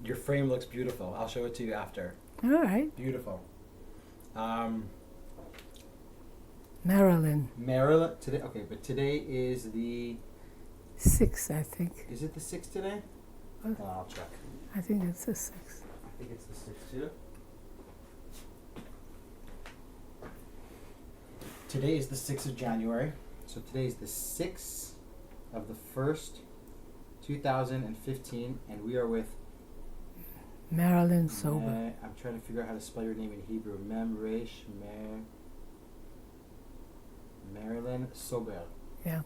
Your frame looks beautiful. I'll show it to you after. All right. Beautiful. Marilyn. Marilyn, today, okay, but today is the... 6th, I think. Is it the 6th today? What? Oh, I'll check. I think it's the 6th. I think it's the 6th too. Today is the 6th of January. So today is the 6th of the 1st, 2015, and we are with... Marilyn Sober. I'm trying to figure out how to spell your name in Hebrew. Marilyn Sober. Yeah.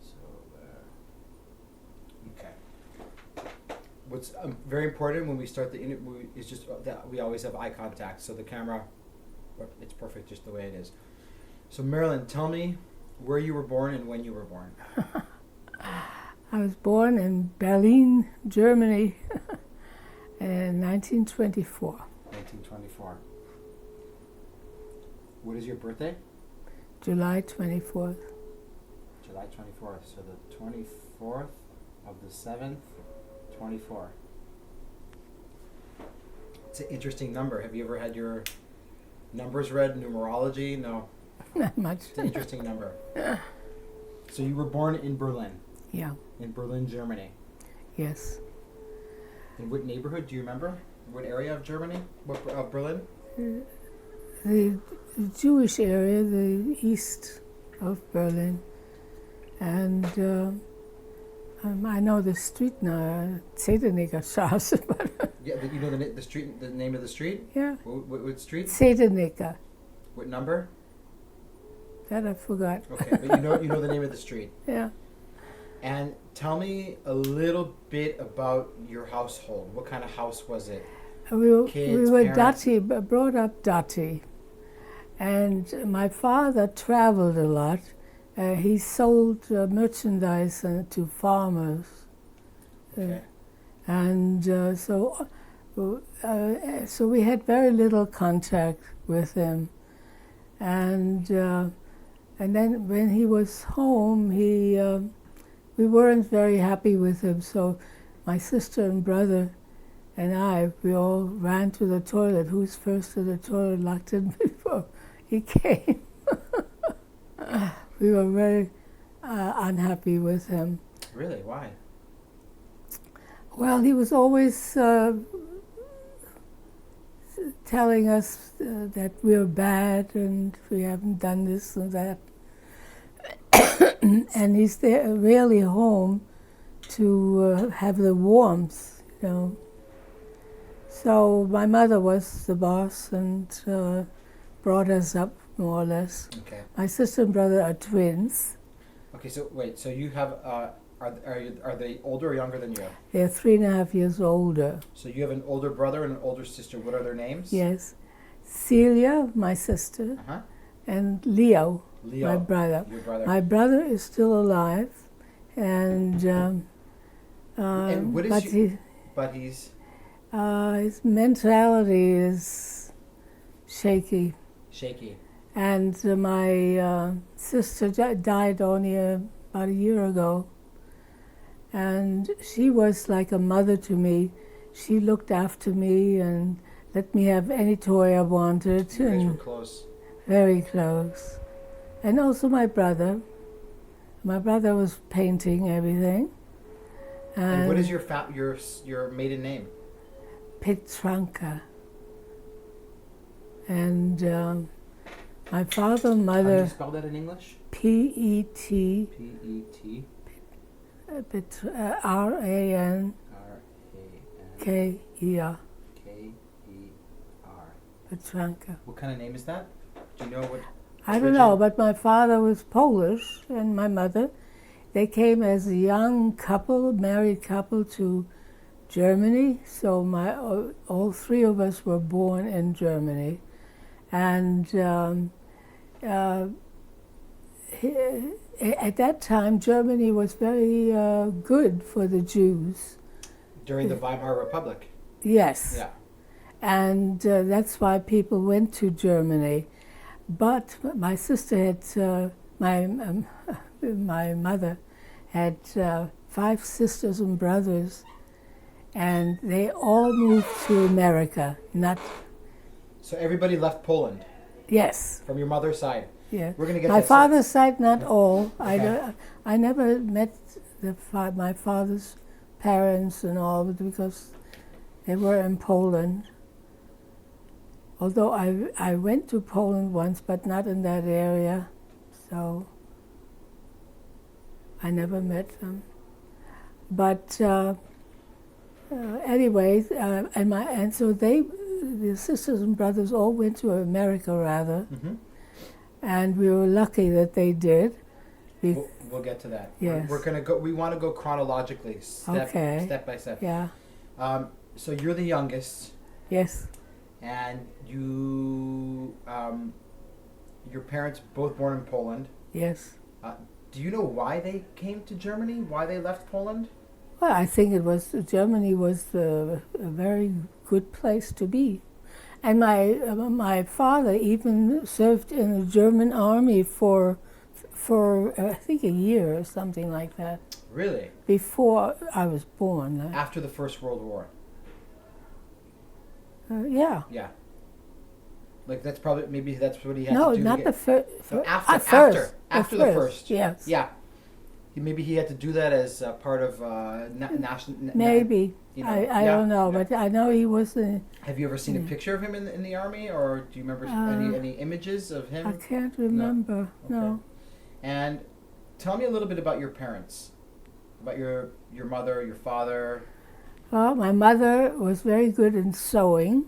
Sober. Okay. What's very important when we start the interview is just that we always have eye contact. So the camera, it's perfect just the way it is. So Marilyn, tell me where you were born and when you were born. I was born in Berlin, Germany, in 1924. 1924. What is your birthday? July 24th. July 24th. So the 24th of the 7th, 24. It's an interesting number. Have you ever had your numbers read? Numerology? No. Not much. It's an interesting number. So you were born in Berlin? Yeah. In Berlin, Germany? Yes. In what neighborhood? Do you remember? What area of Germany? Of Berlin? The Jewish area, the east of Berlin. And I know the street now, Zedenicker Straße. Yeah, you know the street, the name of the street? Yeah. What street? Zedenicker. What number? That I forgot. Okay, but you know the name of the street. Yeah. And tell me a little bit about your household. What kind of house was it? We were Parents? Dati, brought up Dati. And my father traveled a lot. He sold merchandise to farmers. Okay. And so we had very little contact with him. And then when he was home, we weren't very happy with him. So my sister and brother and we all ran to the toilet. Who's first to the toilet, locked in before he came. We were very unhappy with him. Really? Why? Well, he was always telling us that we're bad and we haven't done this and that. And he's there, rarely home to have the warmth, you know. So my mother was the boss and brought us up, more or less. Okay. My sister and brother are twins. Okay, so wait, so you have, are they older or younger than you? They're 3.5 years older. So you have an older brother and an older sister. What are their names? Yes. Celia, my sister, Uh-huh. and Leo, Leo, my brother. your brother. My brother is still alive, and what is but But he's... his mentality is shaky. Shaky. And my sister died only about a year ago, and she was like a mother to me. She looked after me and let me have any toy I wanted. You guys and were close. Very close. And also my brother. My brother was painting everything. And what is your maiden name? Petranka. And my father and How do mother, you spell that in English? P-E-T, P-E-T... R-A-N, K-E-R. K-E-R. Petranka. What kind of name is that? Do you know what? I don't know, but my father was Polish and my mother. They came as a young couple, married couple, to Germany. So all three of us were born in Germany. And at that time, Germany was very good for the Jews. During the Weimar Republic? Yes. Yeah. And that's why people went to Germany. But my sister had, my mother had 5 sisters and brothers and they all moved to America. Not So everybody left Poland yes, from your mother's side. yes. We're gonna get My to father's side, not all. Okay. I never met my father's parents and all because they were in Poland. Although I went to Poland once, but not in that area, so I never met them. But anyways, and so the sisters and brothers all went to America rather, Mm-hmm. and we were lucky that they did. We'll get to that. Yes. We're gonna go. We want to go chronologically, step by step. Yeah. So you're the youngest, Yes. and your parents both born in Poland. Yes. Do you know why they came to Germany? Why they left Poland? Well, I think Germany was a very good place to be. And my father even served in the German army for I think a year or something like that. Really? Before I was born. After the First World War. Yeah. Yeah. Like that's probably maybe that's what he had No, to do. not to the get, first. no, after the first. Yes. Yeah. Maybe he had to do that as part of national. Maybe. You know, I don't know, but I know he was. Have you ever seen a picture of him in the army, or do you remember any images of him? I can't remember. No. Okay. And tell me a little bit about your parents, about your mother, your father. Well, my mother was very good in sewing,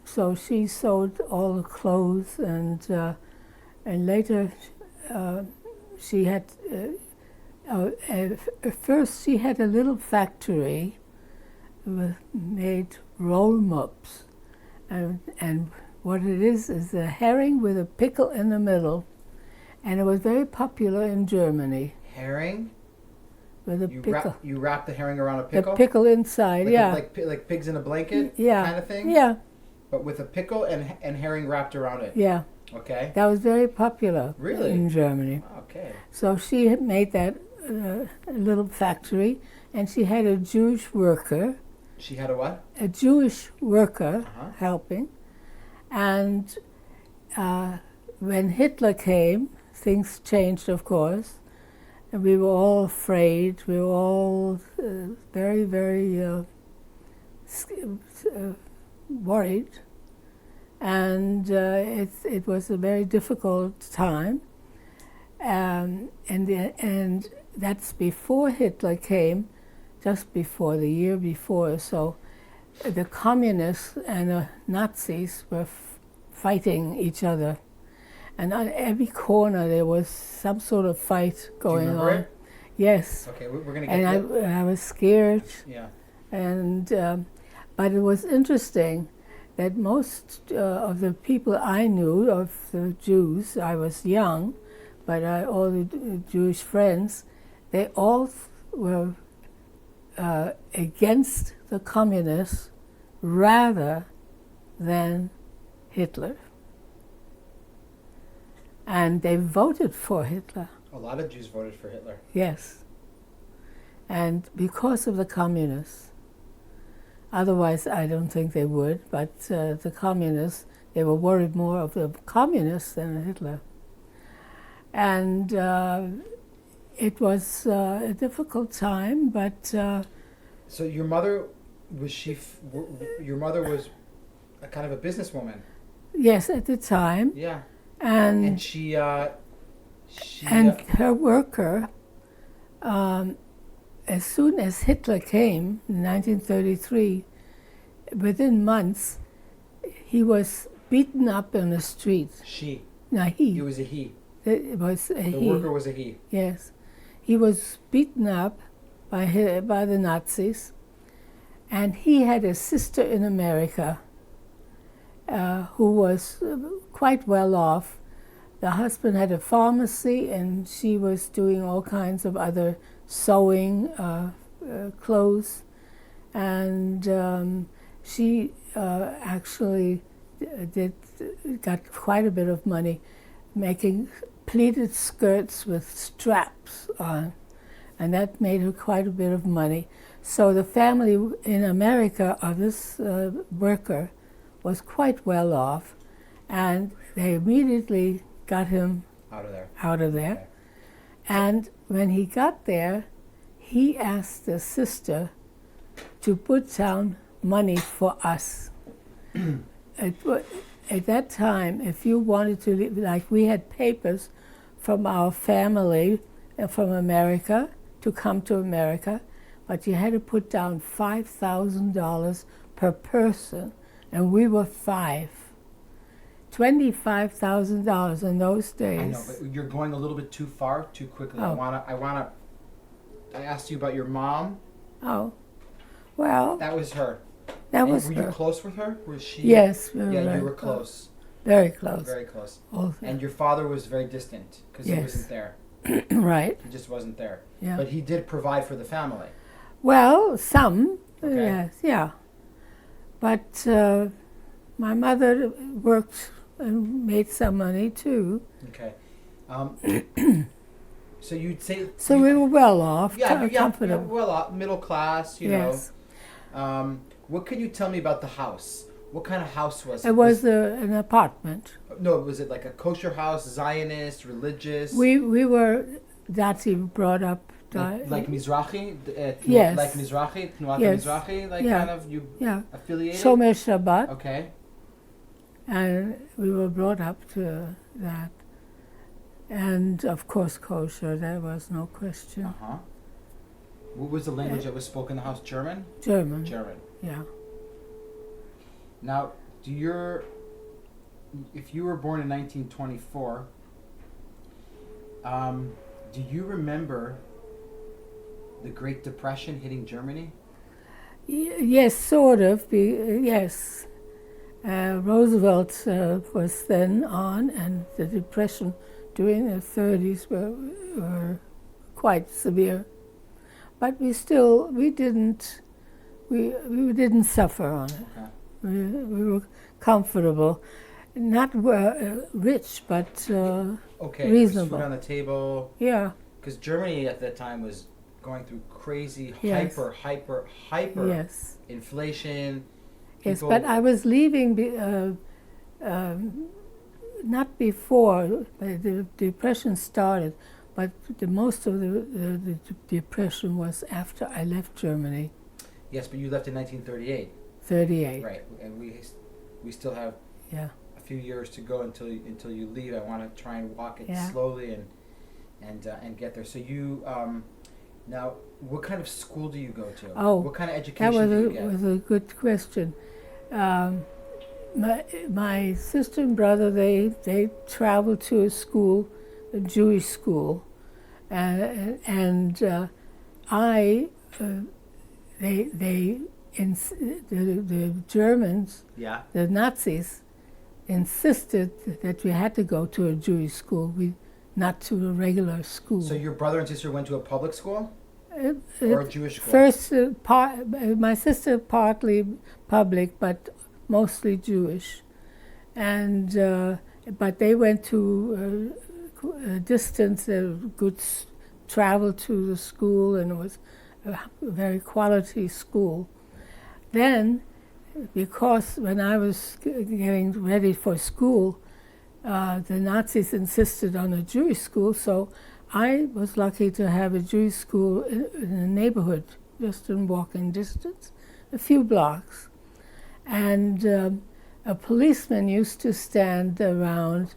so she sewed all the clothes, and later she had. First, she had a little factory made roll mops, and what it is a herring with a pickle in the middle, and it was very popular in Germany. Herring. With a pickle. You wrap the herring around a pickle. The pickle inside, like yeah. Like pigs in a blanket. Yeah. Kind of thing. Yeah. But with a pickle and herring wrapped around it. Yeah. Okay. That was very popular. Really? In Germany. Okay. So she had made that little factory, and she had a Jewish worker. She had a what? A Jewish worker Uh-huh. helping. And when Hitler came, things changed, of course. And we were all afraid. We were all very, very worried. And it was a very difficult time. And that's before Hitler came, just before, the year before. So the communists and the Nazis were fighting each other. And on every corner there was some sort of fight going Do you remember on. it? Yes. Okay, we're going to get And I was scared. Yeah. And but it was interesting that most of the people I knew, of the Jews, I was young, but all the Jewish friends, they all were against the communists rather than Hitler. And they voted for Hitler. A lot of Jews voted for Hitler. Yes. And because of the communists. Otherwise, I don't think they would, but the communists, they were worried more of the communists than Hitler. And it was a difficult time, but... So your mother, your mother was a kind of a businesswoman? Yes, at the time. Yeah. And she her worker, as soon as Hitler came in 1933, within months, he was beaten up in the streets. She? No, he. It was a he. It was a he. The worker was a he. Yes. He was beaten up by the Nazis, and he had a sister in America who was quite well off. The husband had a pharmacy, and she was doing all kinds of other sewing, clothes, and she actually got quite a bit of money making pleated skirts with straps on, and that made her quite a bit of money. So the family in America of this worker was quite well off, and they immediately got him out of there. Okay. And when he got there, he asked the sister to put down money for us. At that time, if you wanted to leave, like we had papers from our family from America to come to America, but you had to put down $5,000 per person, and we were 5. $25,000 in those days. I know, but you're going a little bit too far, too quickly. Oh. I asked you about your mom. Oh, well. That was her. That was were her. you close with her? Was she? Yes, we were Yeah, very you were close. Very close. Very close. Also. And your father was very distant because he wasn't there. Right. He just wasn't there. Yeah. But he did provide for the family. Well, some. Okay. Yes, yeah. But my mother worked and made some money too. Okay. So you'd say. So we were well off. Yeah, comfortable. well, middle class, you Yes. know. What can you tell me about the house? What kind of house was it? It was an apartment. No, was it like a kosher house, Zionist, religious? We were Nazi brought up. Like Mizrahi? Yes. Like Mizrahi? Tnuat Yes. Mizrahi? Like Yeah. kind of you Yeah. affiliated? Shomer Shabbat. Okay. And we were brought up to that. And of course kosher, there was no question. Uh-huh. What was the language that was spoken in the house? German? German. German. Yeah. Now, if you were born in 1924, do you remember the Great Depression hitting Germany? Yes, sort of. Yes. Roosevelt was then on, and the Depression during the 30s were quite severe. But we didn't suffer on it. Okay. We were comfortable, not rich, but Okay, reasonable. food on the table. Yeah. Because Germany at that time was going through crazy, Yes. hyper Yes. inflation. Yes, People- but I was leaving not before the Depression started, but most of the Depression was after I left Germany. Yes, but you left in 1938. 38. Right, and we still have Yeah. a few years to go until you leave. I want to try and walk it Yeah. slowly and get there. So you now, what kind of school do you go to? Oh, what kind of That education do you get? was a good question. My sister and brother, they traveled to a school, a Jewish school, and the Germans, Yeah. the Nazis, insisted that we had to go to a Jewish school, not to a regular school. So your brother and sister went to a public school It- or a Jewish school? First, my sister partly public, but mostly Jewish, and but they went to a distance, good travel to the school, and it was a very quality school. Then, because when I was getting ready for school, the Nazis insisted on a Jewish school, so I was lucky to have a Jewish school in a neighborhood, just in walking distance, a few blocks. And a policeman used to stand around.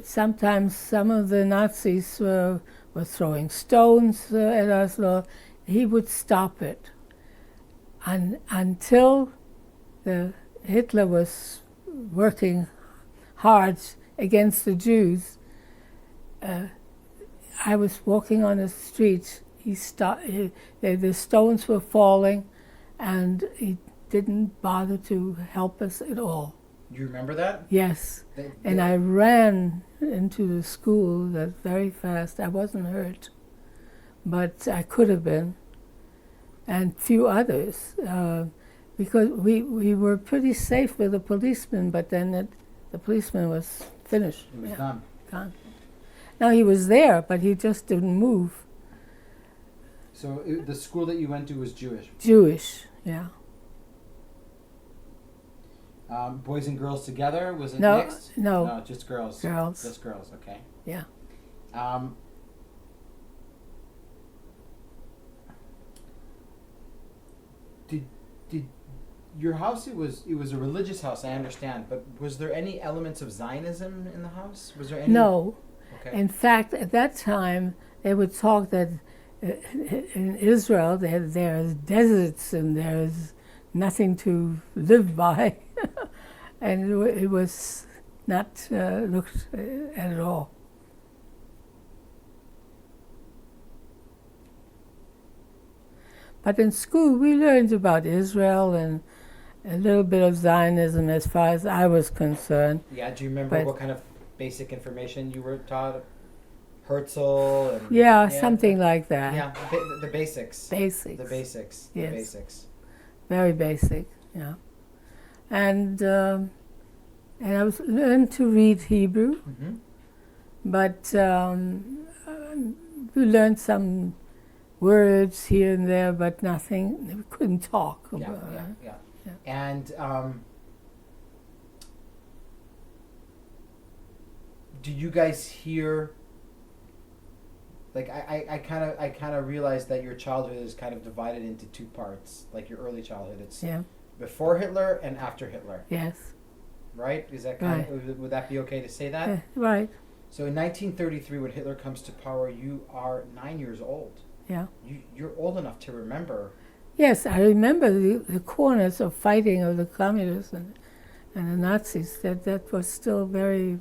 Sometimes some of the Nazis were throwing stones at us. He would stop it until Hitler was working hard against the Jews. I was walking on the street. He stopped. The stones were falling, and he didn't bother to help us at all. Do you remember that? Yes, and I ran into the school very fast. I wasn't hurt, but I could have been, and few others, because we were pretty safe with the policeman. But then the policeman was finished. It was Yeah, done. gone. Now he was there, but he just didn't move. So the school that you went to was Jewish? Jewish, yeah. Boys and girls together? Was it No, mixed? no. No, just girls. Girls. Just girls, okay. Yeah. Did your house, it was a religious house, I understand, but was there any elements of Zionism in the house? Was there any? No. Okay. In fact, at that time, they would talk that in Israel there's deserts and there's nothing to live by. And it was not looked at all. But in school, we learned about Israel and a little bit of Zionism as far as I was concerned. Yeah, do you remember what kind of basic information you were taught? Herzl and... Yeah, something like that. Yeah, the basics. Basics. The basics. Yes. The basics. Very basic, yeah. And I was learned to read Hebrew, Mm-hmm. but we learned some words here and there, but nothing. We couldn't talk. Yeah. And do you guys hear? Like I kind of realized that your childhood is kind of divided into two parts. Like your early childhood, it's before Hitler and after Hitler. Yes. Right? Is that kind of, would that be okay to say that? Right. So in 1933, when Hitler comes to power, you are 9 years old. Yeah. You're old enough to remember. Yes, I remember the corners of fighting of the communists and the Nazis. That was still very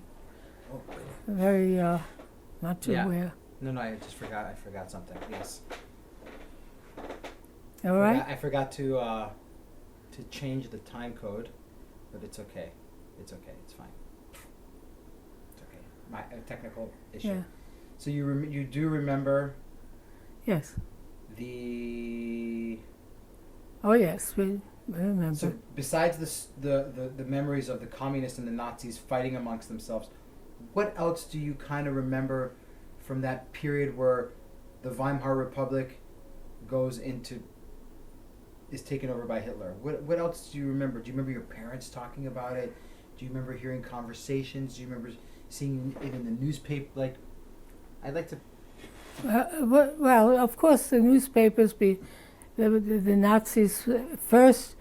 not too aware. No, I just forgot. I forgot something. Yes. All right. I forgot to change the time code, but it's okay. It's okay. It's fine. It's okay. A technical issue. Yeah. So you do remember? Yes. Oh yes, we remember. So besides the memories of the communists and the Nazis fighting amongst themselves, what else do you kind of remember from that period where the Weimar Republic is taken over by Hitler? What else do you remember? Do you remember your parents talking about it? Do you remember hearing conversations? Do you remember seeing it in the newspaper? Like, I'd like to... Well, of course, the newspapers, the Nazis, first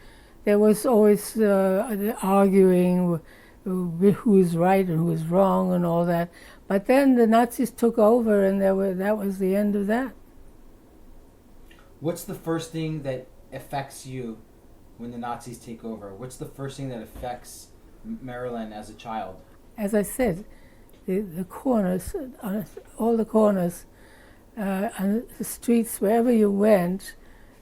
there was always arguing who's right and who's wrong and all that. But then the Nazis took over and that was the end of that. What's the first thing that affects you when the Nazis take over? What's the first thing that affects Marilyn as a child? As I said, the corners, all the corners, on the streets, wherever you went,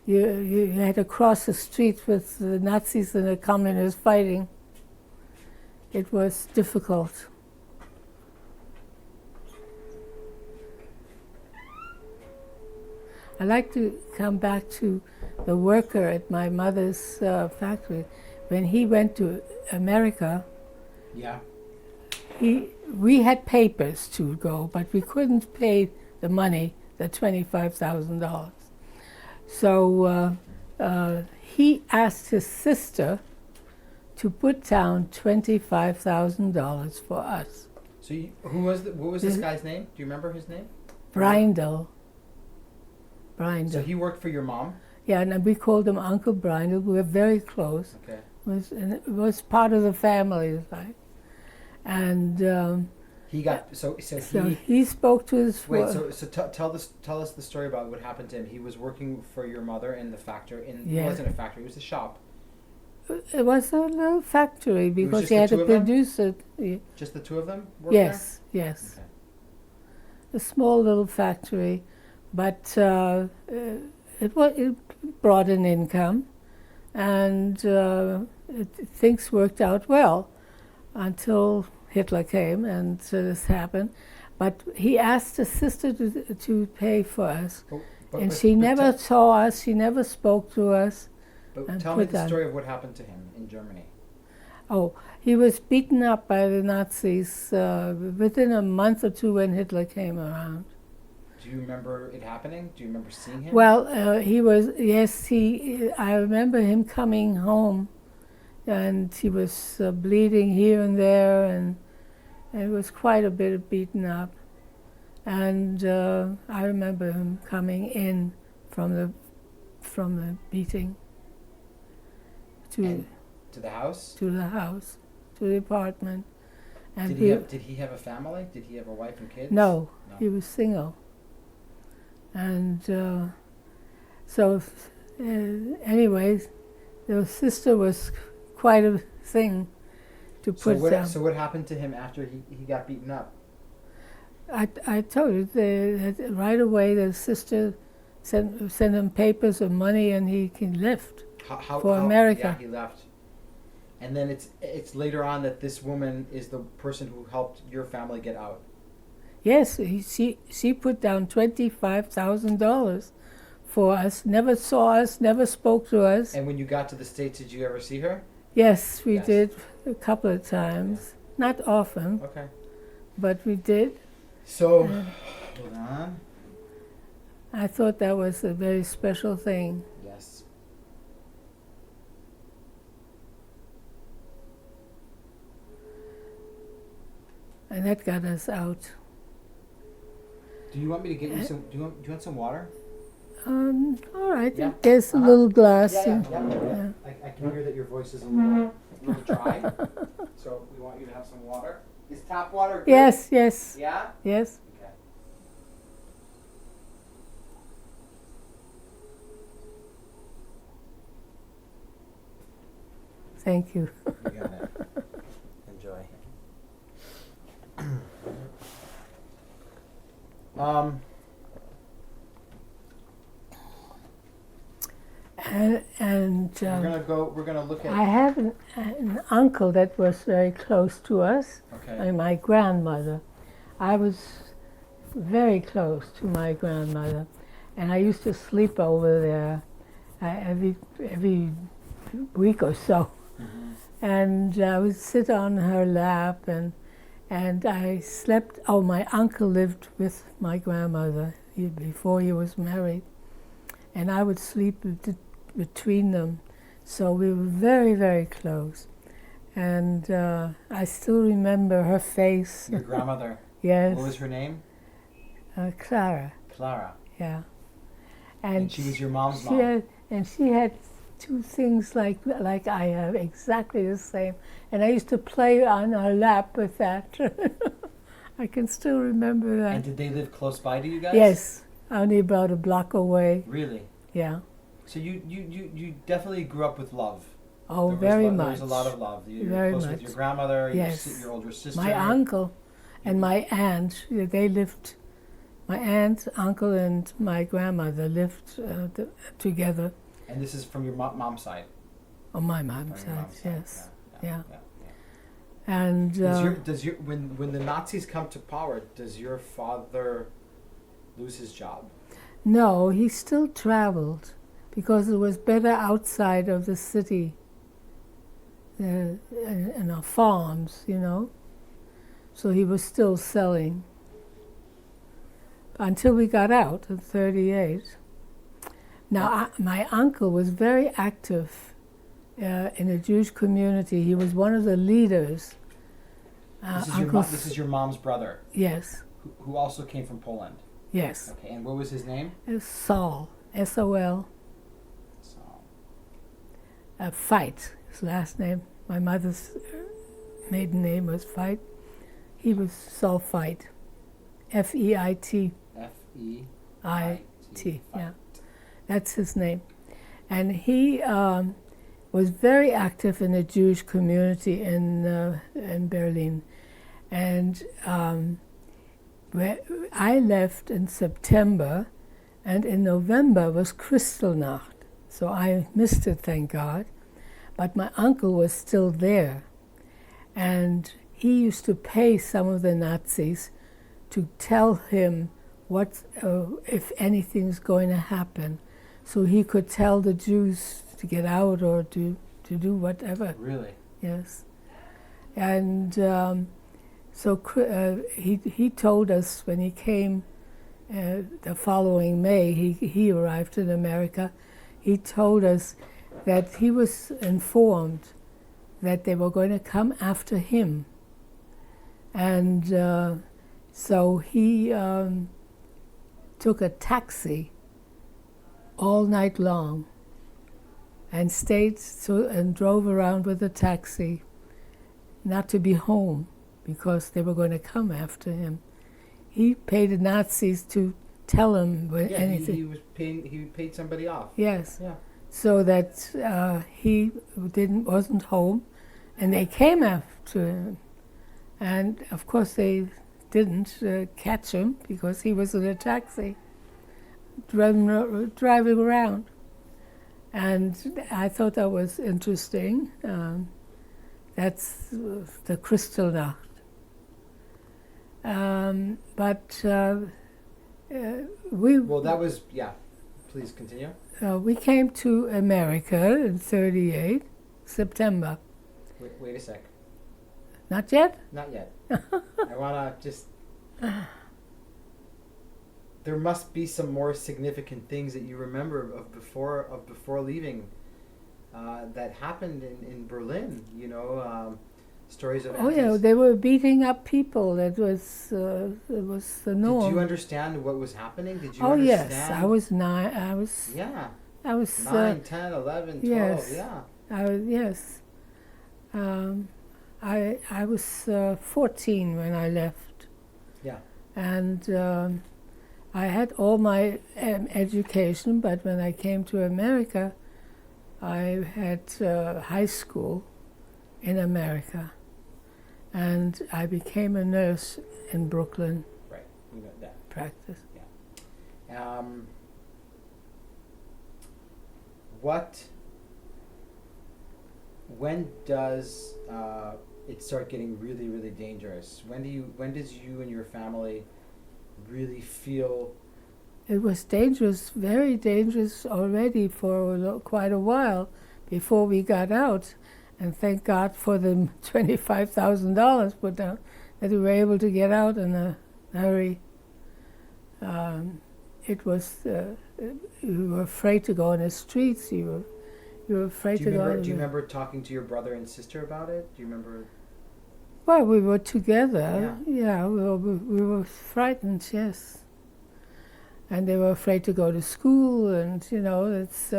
you had to cross the street with the Nazis and the communists fighting. It was difficult. I like to come back to the worker at my mother's factory. When he went to America, we had papers to go, but we couldn't pay the money, the $25,000. So he asked his sister to put down $25,000 for us. So what was this guy's name? Do you remember his name? Brindle. So he worked for your mom? Yeah, and we called him Uncle Brindle. We were very close. Okay. It was part of the family, like. And he got he spoke to his. Wait, tell us the story about what happened to him. He was working for your mother in the factory. It wasn't a factory; it was a shop. It was a little factory because he had to produce it. Just the two of them? Yes, yes. Okay. A small little factory, but it brought an income, and things worked out well until Hitler came and this happened. But he asked his sister to pay for us, and she never saw us. She never spoke to us. But tell me the story of what happened to him in Germany. Oh, he was beaten up by the Nazis within a month or two when Hitler came around. Do you remember it happening? Do you remember seeing him? Well, I remember him coming home, and he was bleeding here and there, and it was quite a bit beaten up. And I remember him coming in from the beating to the house? To the house, to the apartment. And did he have a family? Did he have a wife and kids? No. He was single. And anyways, the sister was quite a thing to put down. So what happened to him after he got beaten up? I told you that right away the sister sent him papers or money, and he left for America. Yeah, he left. And then it's later on that this woman is the person who helped your family get out. Yes, she put down $25,000 for us. Never saw us, never spoke to us. And when you got to the States, did you ever see her? Yes, we did a couple of times. Not often. Okay. But we did. So, hold on. I thought that was a very special thing. Yes. And that got us out. Do you want me to get you some? Do you want some water? All right. Yeah. There's a little glass. Yeah. I can hear that your voice is a little dry. So we want you to have some water. Is tap water good? Yes. Yeah? Yes. Okay. Thank you. You got it. Enjoy. We're gonna look at. I have an uncle that was very close to us. Okay. And my grandmother. I was very close to my grandmother, and I used to sleep over there every week or so. Mm-hmm. And I would sit on her lap, and I slept. Oh, my uncle lived with my grandmother before he was married, and I would sleep between them. So we were very, very close. And I still remember her face. Your grandmother? Yes. What was her name? Clara. Clara. Yeah. And she was your mom's mom? She had two things like I have, exactly the same. And I used to play on her lap with that. I can still remember that. And did they live close by to you guys? Yes, only about a block away. Really? Yeah. So you definitely grew up with love. Oh, very much. There was a lot of love. You very were close much. with your grandmother, yes. your older sister. My uncle and my aunt, they lived, my aunt, uncle, and my grandmother lived together. And this is from your mom's side? On my mom's side, yes. Yeah. And when the Nazis come to power, does your father lose his job? No, he still traveled because it was better outside of the city, in our farms, you know. So he was still selling until we got out in *38. Now, my uncle was very active in the Jewish community. He was one of the leaders. This is your mom's brother? Yes. Who also came from Poland? Yes. Okay, and what was his name? Saul, S-O-L. Saul. Fight, his last name. My mother's maiden name was Fight. He was Saul Fight. F-E-I-T. F-E-I-T, yeah. That's his name. And he was very active in the Jewish community in Berlin. And I left in September, and in November was Kristallnacht. So I missed it, thank God. But my uncle was still there. And he used to pay some of the Nazis to tell him what, if anything's going to happen, so he could tell the Jews to get out or to do whatever. Really? Yes. And so he told us when he came the following May, he arrived in America. He told us that he was informed that they were going to come after him. And so he took a taxi all night long and stayed and drove around with a taxi, not to be home because they were going to come after him. He paid the Nazis to tell him anything. He paid somebody off. Yes. Yeah. So that he wasn't home, and they came after him. And of course they didn't catch him because he was in a taxi driving around. And I thought that was interesting. That's the Kristallnacht. Well, that was, yeah. Please continue. We came to America in '38, September. Wait a sec. Not yet? Not yet. I want to just... There must be some more significant things that you remember of before leaving that happened in Berlin, you know, stories of... Oh, yeah, they were beating up people. It was the norm. Did you understand what was happening? Did you understand? Yes, I was 9. Yeah. I was... 9, 10, 11, 12, yes. Yeah. Yes. I was 14 when I left. Yeah. And I had all my education, but when I came to America, I had high school in America. And I became a nurse in Brooklyn. Right, we know that. Practice. Yeah. When does it start getting really, really dangerous? When does you and your family really feel... It was dangerous, very dangerous already for quite a while before we got out. And thank God for the $25,000 put down, that we were able to get out in a hurry. It was, you were afraid to go on the streets, you were afraid to go... Do you remember talking to your brother and sister about it? Do you remember... Well, we were together, yeah, we were frightened, yes. And they were afraid to go to school, and, you know, it's...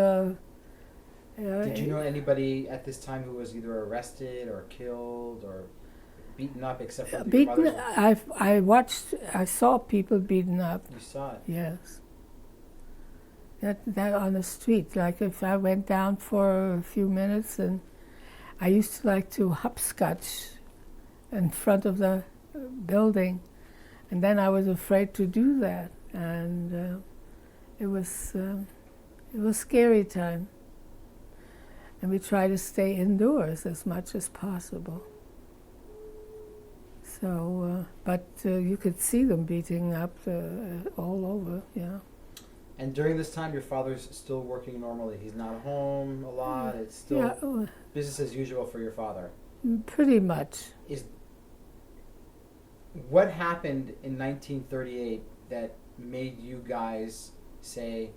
Did you know anybody at this time who was either arrested or killed or beaten up except for your mother's? I saw people beaten up. You saw it? Yes. That on the street, like if I went down for a few minutes, and I used to like to hopscotch in front of the building, and then I was afraid to do that, and it was a scary time. And we try to stay indoors as much as possible. So, but you could see them beating up all over, yeah. And during this time, your father's still working normally. He's not home a lot. It's still business as usual for your father. Pretty much. What happened in 1938 that made you guys say,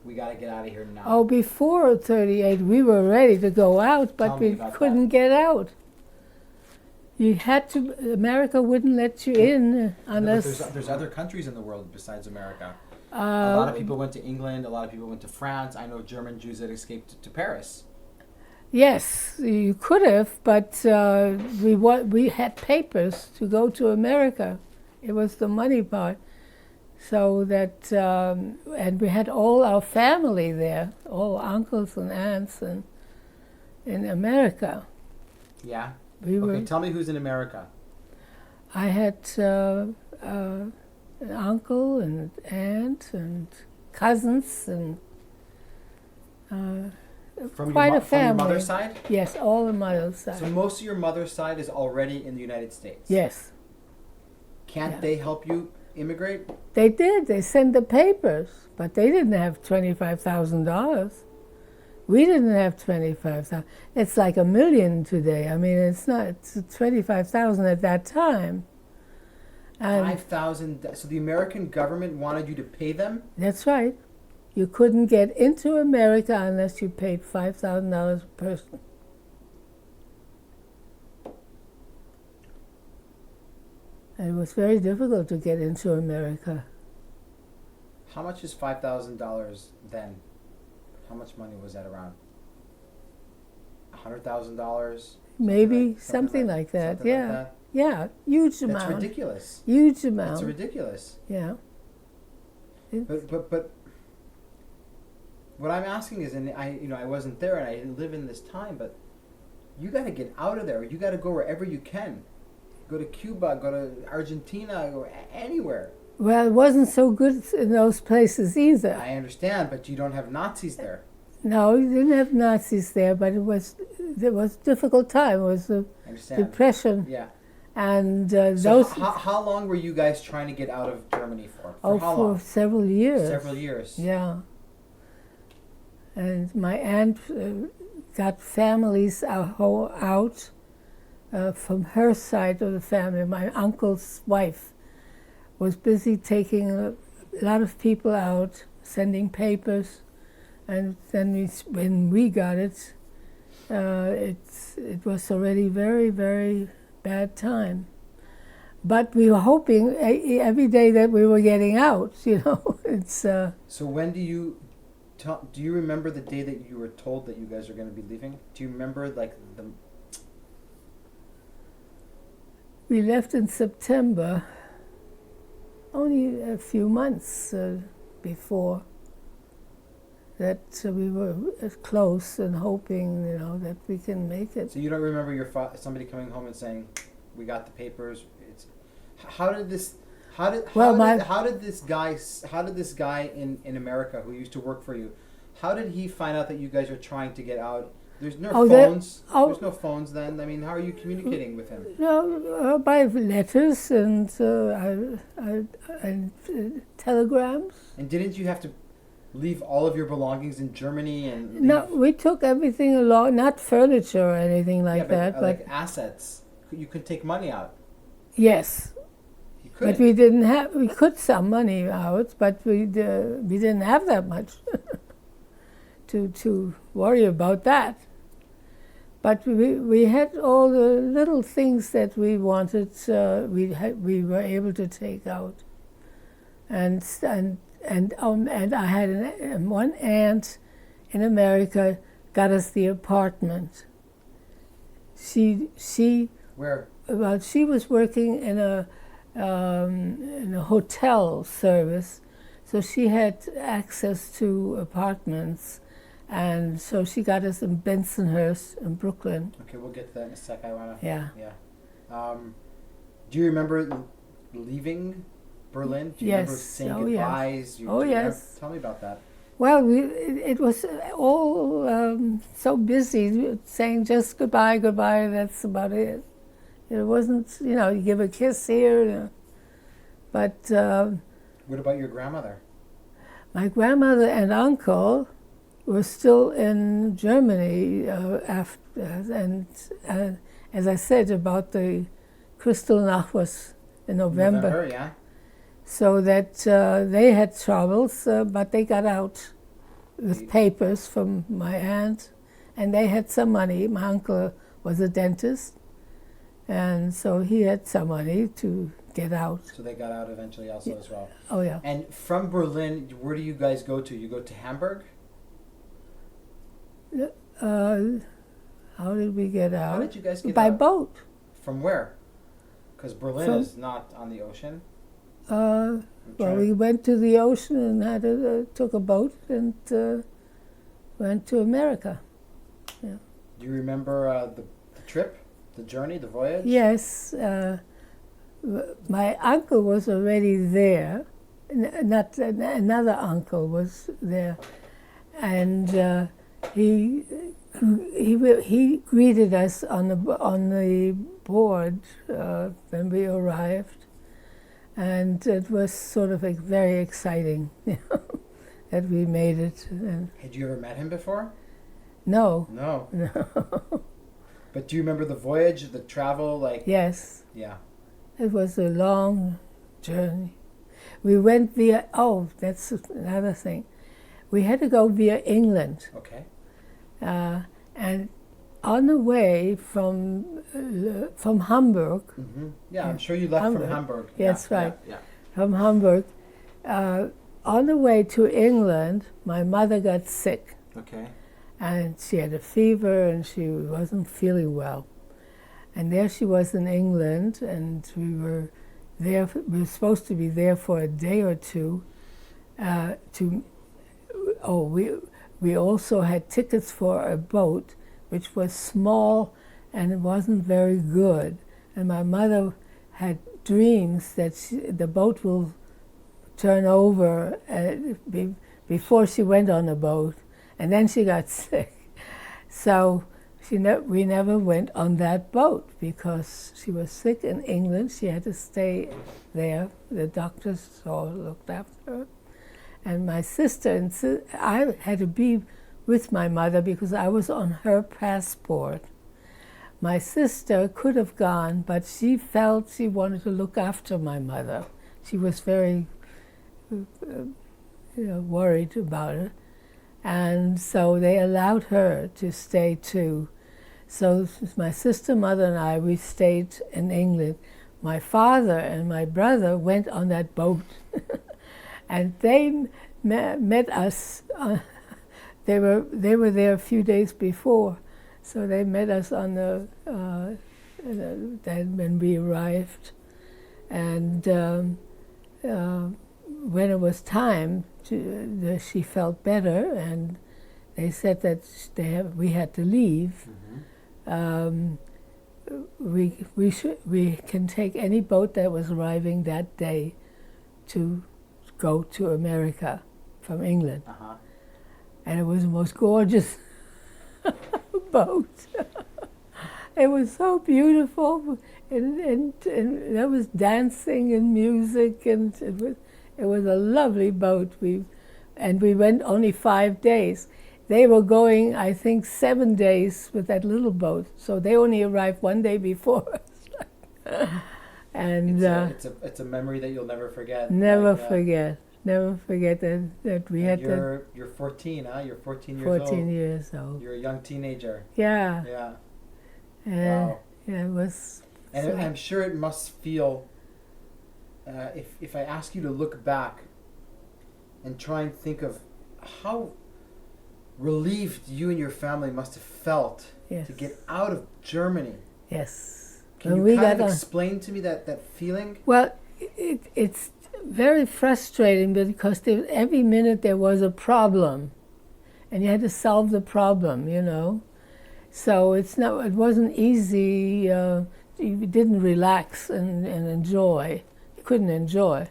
we got to get out of here now? Oh, before '38, we were ready to go out, but we couldn't get out. You had to. America wouldn't let you in unless. But there's other countries in the world besides America. A lot of people went to England. A lot of people went to France. I know German Jews that escaped to Paris. Yes, you could have, but we had papers to go to America. It was the money part. So that, and we had all our family there, all uncles and aunts in America. Yeah? Okay, tell me who's in America. I had an uncle and aunt and cousins and quite a family. From your mother's side? Yes, all the mother's side. So most of your mother's side is already in the United States? Yes. Can't they help you immigrate? They did. They sent the papers, but they didn't have $25,000. We didn't have $25,000. It's like $1 million today. I mean, it's not. It's $25,000 at that time, And 5,000. So the American government wanted you to pay them? that's right. You couldn't get into America unless you paid $5,000 a person. And it was very difficult to get into America. How much is $5,000 then? How much money was that around? $100,000? Maybe something like that. Something Yeah. like that? Yeah, huge amount. That's ridiculous. Huge amount. That's ridiculous. Yeah. But what I'm asking is, and I wasn't there and I didn't live in this time, but you got to get out of there. You got to go wherever you can. Go to Cuba, go to Argentina, go anywhere. Well, it wasn't so good in those places either. I understand, but you don't have Nazis there. No, you didn't have Nazis there, but there was a difficult time. It was the I understand. Depression. Yeah. And So those... how long were you guys trying to get out of Germany for? Oh, how for long? several years. Several years. Yeah. And my aunt got families out from her side of the family. My uncle's wife was busy taking a lot of people out, sending papers, and then when we got it, it was already very, very bad time. But we were hoping every day that we were getting out, you know. It's So when do you remember the day that you were told that you guys are going to be leaving? Do you remember we left in September, only a few months before that we were close and hoping, you know, that we can make it. So you don't remember somebody coming home and saying, "We got the papers." How did this guy in America who used to work for you, how did he find out that you guys are trying to get out? There's no phones. There's no phones then. I mean, how are you communicating with him? No, by letters and telegrams. And didn't you have to leave all of your belongings in Germany and No, we took everything along, not furniture or anything like that, but like assets. You could take money out. Yes. You could. But we didn't have. We could some money out, but we didn't have that much to worry about that. But we had all the little things that we wanted. We were able to take out, and I had one aunt in America got us the apartment. She Where? Well, she was working in a hotel service, so she had access to apartments, and so she got us in Bensonhurst in Brooklyn. Okay, we'll get to that in a sec. I wanna. Yeah. Yeah. Do you remember leaving Berlin? Do you Yes. remember saying Oh, goodbyes? yes. Yes. Tell me about that. Well, it was all so busy saying just goodbye, goodbye. That's about it. It wasn't, you know, you give a kiss here, but. What about your grandmother? My grandmother and uncle were still in Germany after, and as I said about the Kristallnacht was in November. Yeah. So that they had troubles, but they got out with papers from my aunt, and they had some money. My uncle was a dentist, and so he had some money to get out. So they got out eventually also as well. Oh, yeah. And from Berlin, where do you guys go to? You go to Hamburg? How did we get out? How did you guys get By out? boat. From where? Because Berlin is not on the ocean. Well, we went to the ocean and took a boat and went to America. Yeah. Do you remember the trip, the journey, the voyage? Yes. My uncle was already there. Not another uncle was there, and he greeted us on the board when we arrived, and it was sort of very exciting, you know, that we made it. And had you ever met him before? No. No. No. But do you remember the voyage, the travel, like? Yes. Yeah. It was a long journey. We went via, that's another thing. We had to go via England. Okay. And on the way from Hamburg. Mm-hmm. Yeah, I'm sure you left from Hamburg. Yes, yeah, right. Yeah. From Hamburg. On the way to England, my mother got sick. Okay. And she had a fever and she wasn't feeling well. And there she was in England, and we were there. We were supposed to be there for a day or two. We also had tickets for a boat, which was small and it wasn't very good. And my mother had dreams that the boat will turn over before she went on the boat, and then she got sick. So we never went on that boat because she was sick in England. She had to stay there. The doctors all looked after her. And my sister and I had to be with my mother because I was on her passport. My sister could have gone, but she felt she wanted to look after my mother. She was very worried about it. And so they allowed her to stay too. So my sister, mother, and I, we stayed in England. My father and my brother went on that boat. And they met us. They were there a few days before, so they met us on when we arrived. And when it was time, she felt better, and they said that we had to leave. Mm-hmm. We can take any boat that was arriving that day to go to America from England. Uh-huh. And it was the most gorgeous boat. It was so beautiful, and there was dancing and music, and it was a lovely boat. We went only 5 days. They were going, I think, 7 days with that little boat, so they only arrived 1 day before us. And it's a memory that you'll never forget. Never forget that we had that. You're 14, huh? You're 14 years old. 14 years old. You're a young teenager. Yeah. Yeah. Wow. Yeah, it was. And I'm sure it must feel. If I ask you to look back and try and think of how relieved you and your family must have felt to get out of Germany. Yes. Can you kind of explain to me that feeling? Well, it's very frustrating because every minute there was a problem, and you had to solve the problem, So it wasn't easy. You didn't relax and enjoy. You couldn't enjoy.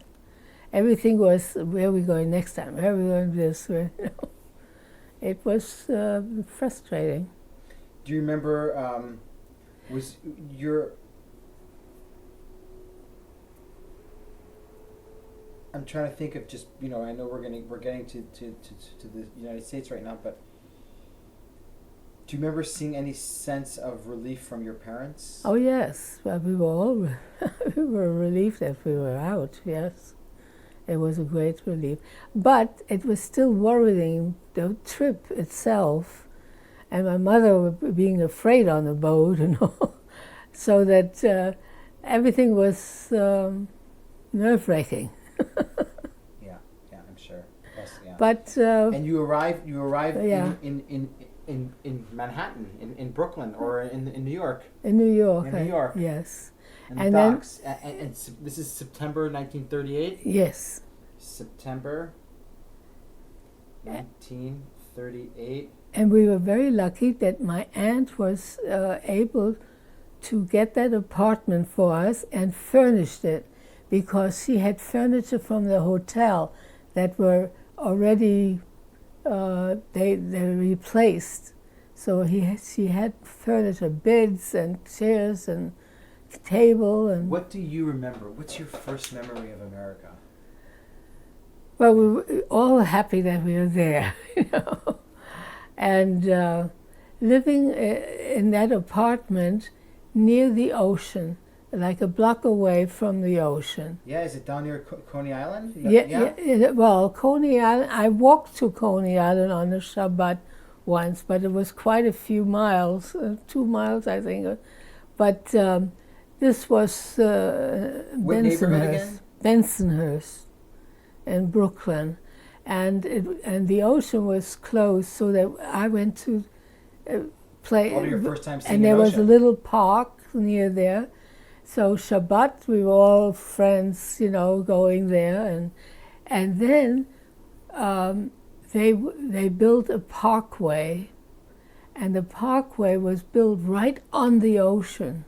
Everything was, where are we going next time? Where are we going this? It was frustrating. Do you remember? I'm trying to think of just I know we're getting to the United States right now, but do you remember seeing any sense of relief from your parents? Oh yes, well, we were all we were relieved that we were out. Yes, it was a great relief, but it was still worrying, the trip itself, and my mother being afraid on the boat, so that everything was nerve-wracking. Yeah, I'm sure. Yes, yeah. But and you arrived in Manhattan, in Brooklyn, or in New York. In New York. In New York. Yes. And docks. And this is September 1938. Yes. September 1938. And we were very lucky that my aunt was able to get that apartment for us and furnished it, because she had furniture from the hotel that were already they replaced. So she had furniture, beds and chairs and table and. What do you remember? What's your first memory of America? Well, we were all happy that we were there, and living in that apartment near the ocean. like a block away from the ocean. Yeah, is it down near Coney Island? Well, Coney Island, I walked to Coney Island on a Shabbat once, but it was quite a few miles, 2 miles, I think. But this was What neighborhood again? Bensonhurst in Brooklyn. And the ocean was closed, so that I went to play. What was your first time seeing and there an was a ocean? little park near there. So Shabbat, we were all friends, you know, going there. And then they built a parkway, and the parkway was built right on the ocean.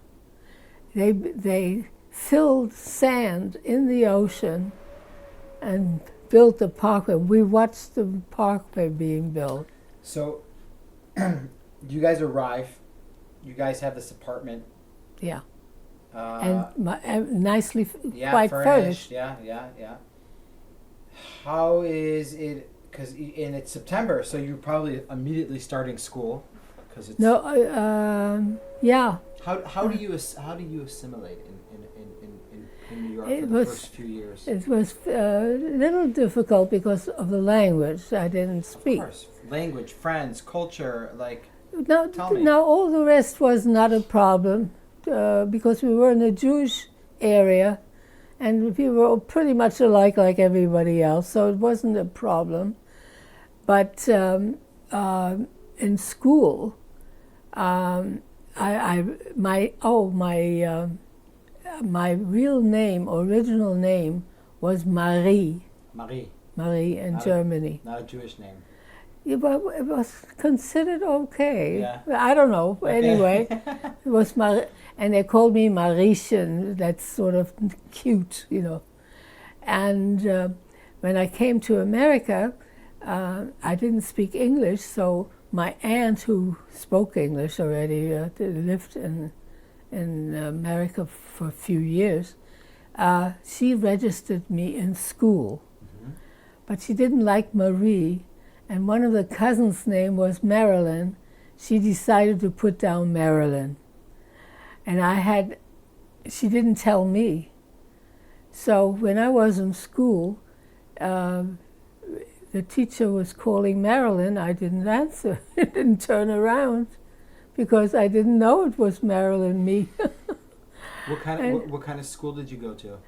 They filled sand in the ocean and built the parkway. We watched the parkway being built. So, you guys arrive. You guys have this apartment. Yeah. And nicely, Yeah, quite furnished. Yeah. How is it? And it's September, so you're probably immediately starting school, because it's. No, yeah. How do you assimilate in New York for the first few years? It was a little difficult because of the language I didn't speak. Of course, language, friends, culture, like. Tell me. No, all the rest was not a problem because we were in a Jewish area, and we were pretty much alike like everybody else, so it wasn't a problem. But in school, my real name, original name, was Marie. Marie in Germany. Not a Jewish name. Yeah, but it was considered okay. Yeah. I don't know. Okay. Anyway, it was and they called me Mariechen. That's sort of cute, you know. And when I came to America, I didn't speak English, so my aunt, who spoke English already, lived in America for a few years, she registered me in school. Mm-hmm. But she didn't like Marie, and one of the cousins' name was Marilyn. She decided to put down Marilyn. And she didn't tell me. So when I was in school, the teacher was calling Marilyn. I didn't answer. I didn't turn around because I didn't know it was Marilyn me. What kind of school did you go to?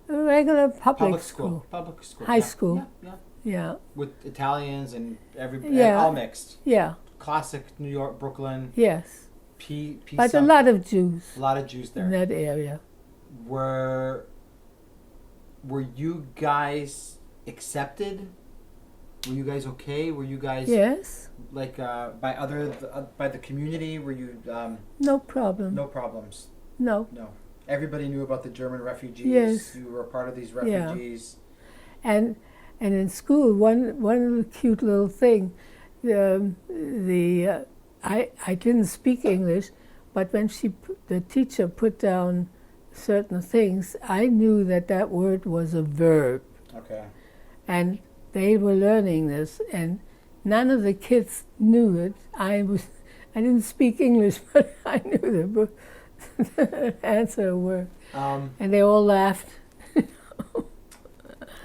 A regular public school. Public school. High school. Yeah. With Italians and Yeah. all mixed. Yeah. Classic New York, Brooklyn. Yes. But something. a lot of Jews. A lot of Jews there. In that area. Were you guys accepted? Were you guys okay? Were you guys Yes. like by the community? Were you no problem. No problems. No. Everybody knew about the German refugees. Yes. You were a part of these refugees. Yeah. And in school, one cute little thing, I didn't speak English, but when the teacher put down certain things, I knew that word was a verb. Okay. And they were learning this, and none of the kids knew it. I didn't speak English, but I knew the answer word. And they all laughed.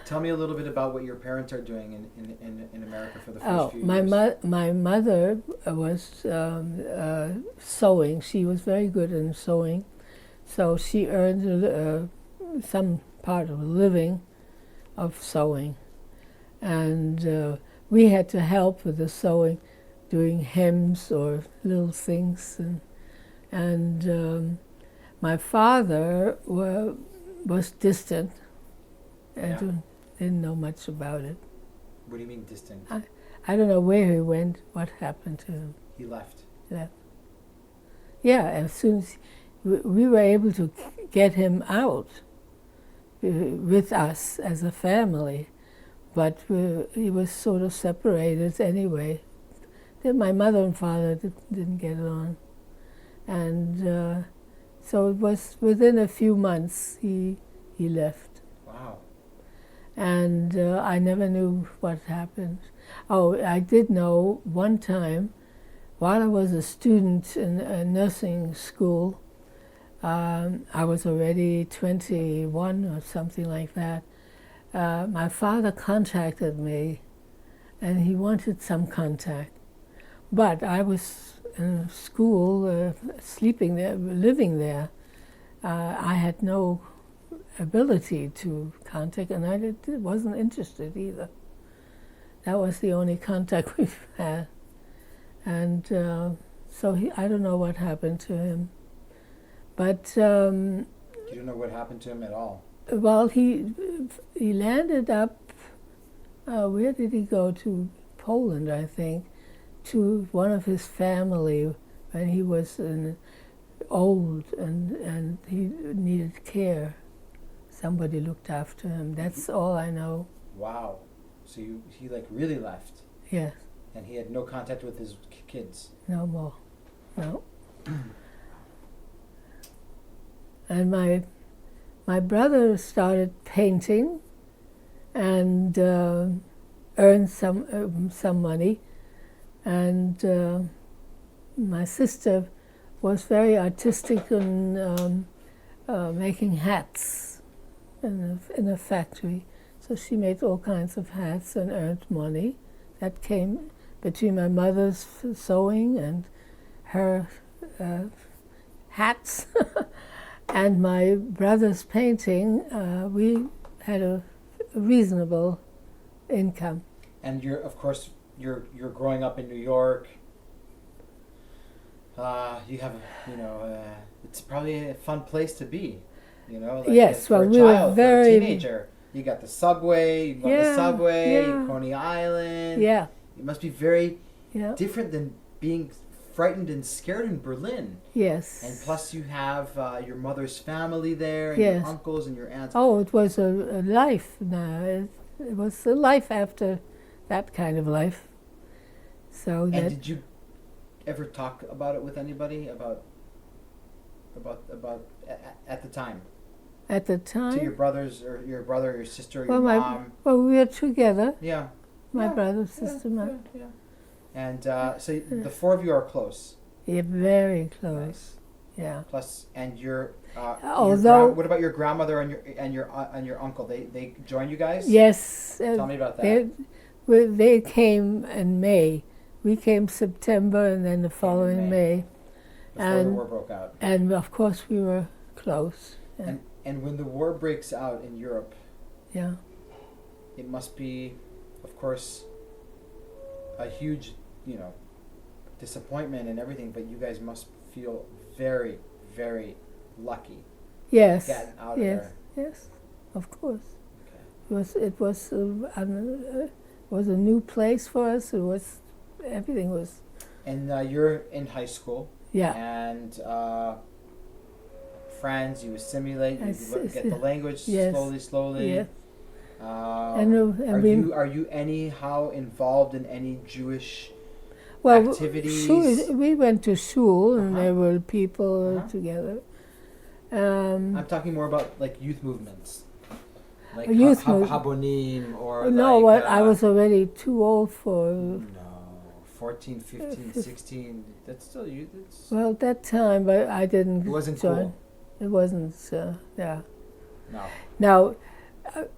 Tell me a little bit about what your parents are doing in America for the first few years. My mother was sewing. She was very good in sewing, so she earned some part of a living of sewing. And we had to help with the sewing, doing hems or little things. And my father was distant. Didn't know much about it. What do you mean distant? I don't know where he went, what happened to him. He left. Yeah, as soon as we were able to get him out with us as a family, but he was sort of separated anyway. Then my mother and father didn't get on. And so it was within a few months he left. Wow. And I never knew what happened. Oh, I did know one time, while I was a student in a nursing school, I was already 21 or something like that. My father contacted me, and he wanted some contact. But I was in school, sleeping there, living there. I had no ability to contact, and I wasn't interested either. That was the only contact we've had. And so I don't know what happened to him. But You don't know what happened to him at all? well, he landed up, where did he go? To Poland, I think, to one of his family when he was old and he needed care. Somebody looked after him. That's all I know. Wow. So he like really left, Yes, and he had no contact with his kids. no more. No. And my brother started painting and earned some money, and my sister was very artistic in making hats in a factory. So she made all kinds of hats and earned money. That came between my mother's sewing and her hats and my brother's painting. We had a reasonable income. And of course, you're growing up in New York. You have, it's probably a fun place to be, Like Yes, for well, a we child, were very... for a teenager. You got the subway, you go on the subway, yeah. Coney Island. Yeah, It must be very yeah, different than being frightened and scared in Berlin. yes. And plus you have your mother's family there, and Yes. your uncles and your aunts. Oh, it was a life now. It was a life after that kind of life. So And that... did you ever talk about it with anybody about at the time? At the time... To your brothers or your brother or your sister or well, your mom? well, we were together. Yeah. My Yeah, brother, sister, yeah. And so the four of you are close. Yeah, very close. Nice. Yeah. Plus, and your Although... what about your grandmother and your uncle? They join you guys? Yes. Tell me about that. They came in May. We came September and then the following May. Before the war broke out. And of course we were close. Yeah. And when the war breaks out in Europe, Yeah. it must be, of course, a huge, disappointment and everything, but you guys must feel very, very lucky Yes. getting out of Yes. there. Yes. Of course. Okay. It was a new place for us. Everything was... And you're in high school. Yeah. And friends, you assimilate, you get the language Yes. slowly. Yeah. Are you anyhow involved in any Jewish Well, activities? we went to shul, and Uh-huh. there were people Uh-huh. together. I'm talking more about like youth movements, like Youth Habonim or no, like, I was already too old for... no, 14, 15, 16. That's still youth. Well, at that time, but I didn't It wasn't join. cool. It wasn't, yeah. No. Now,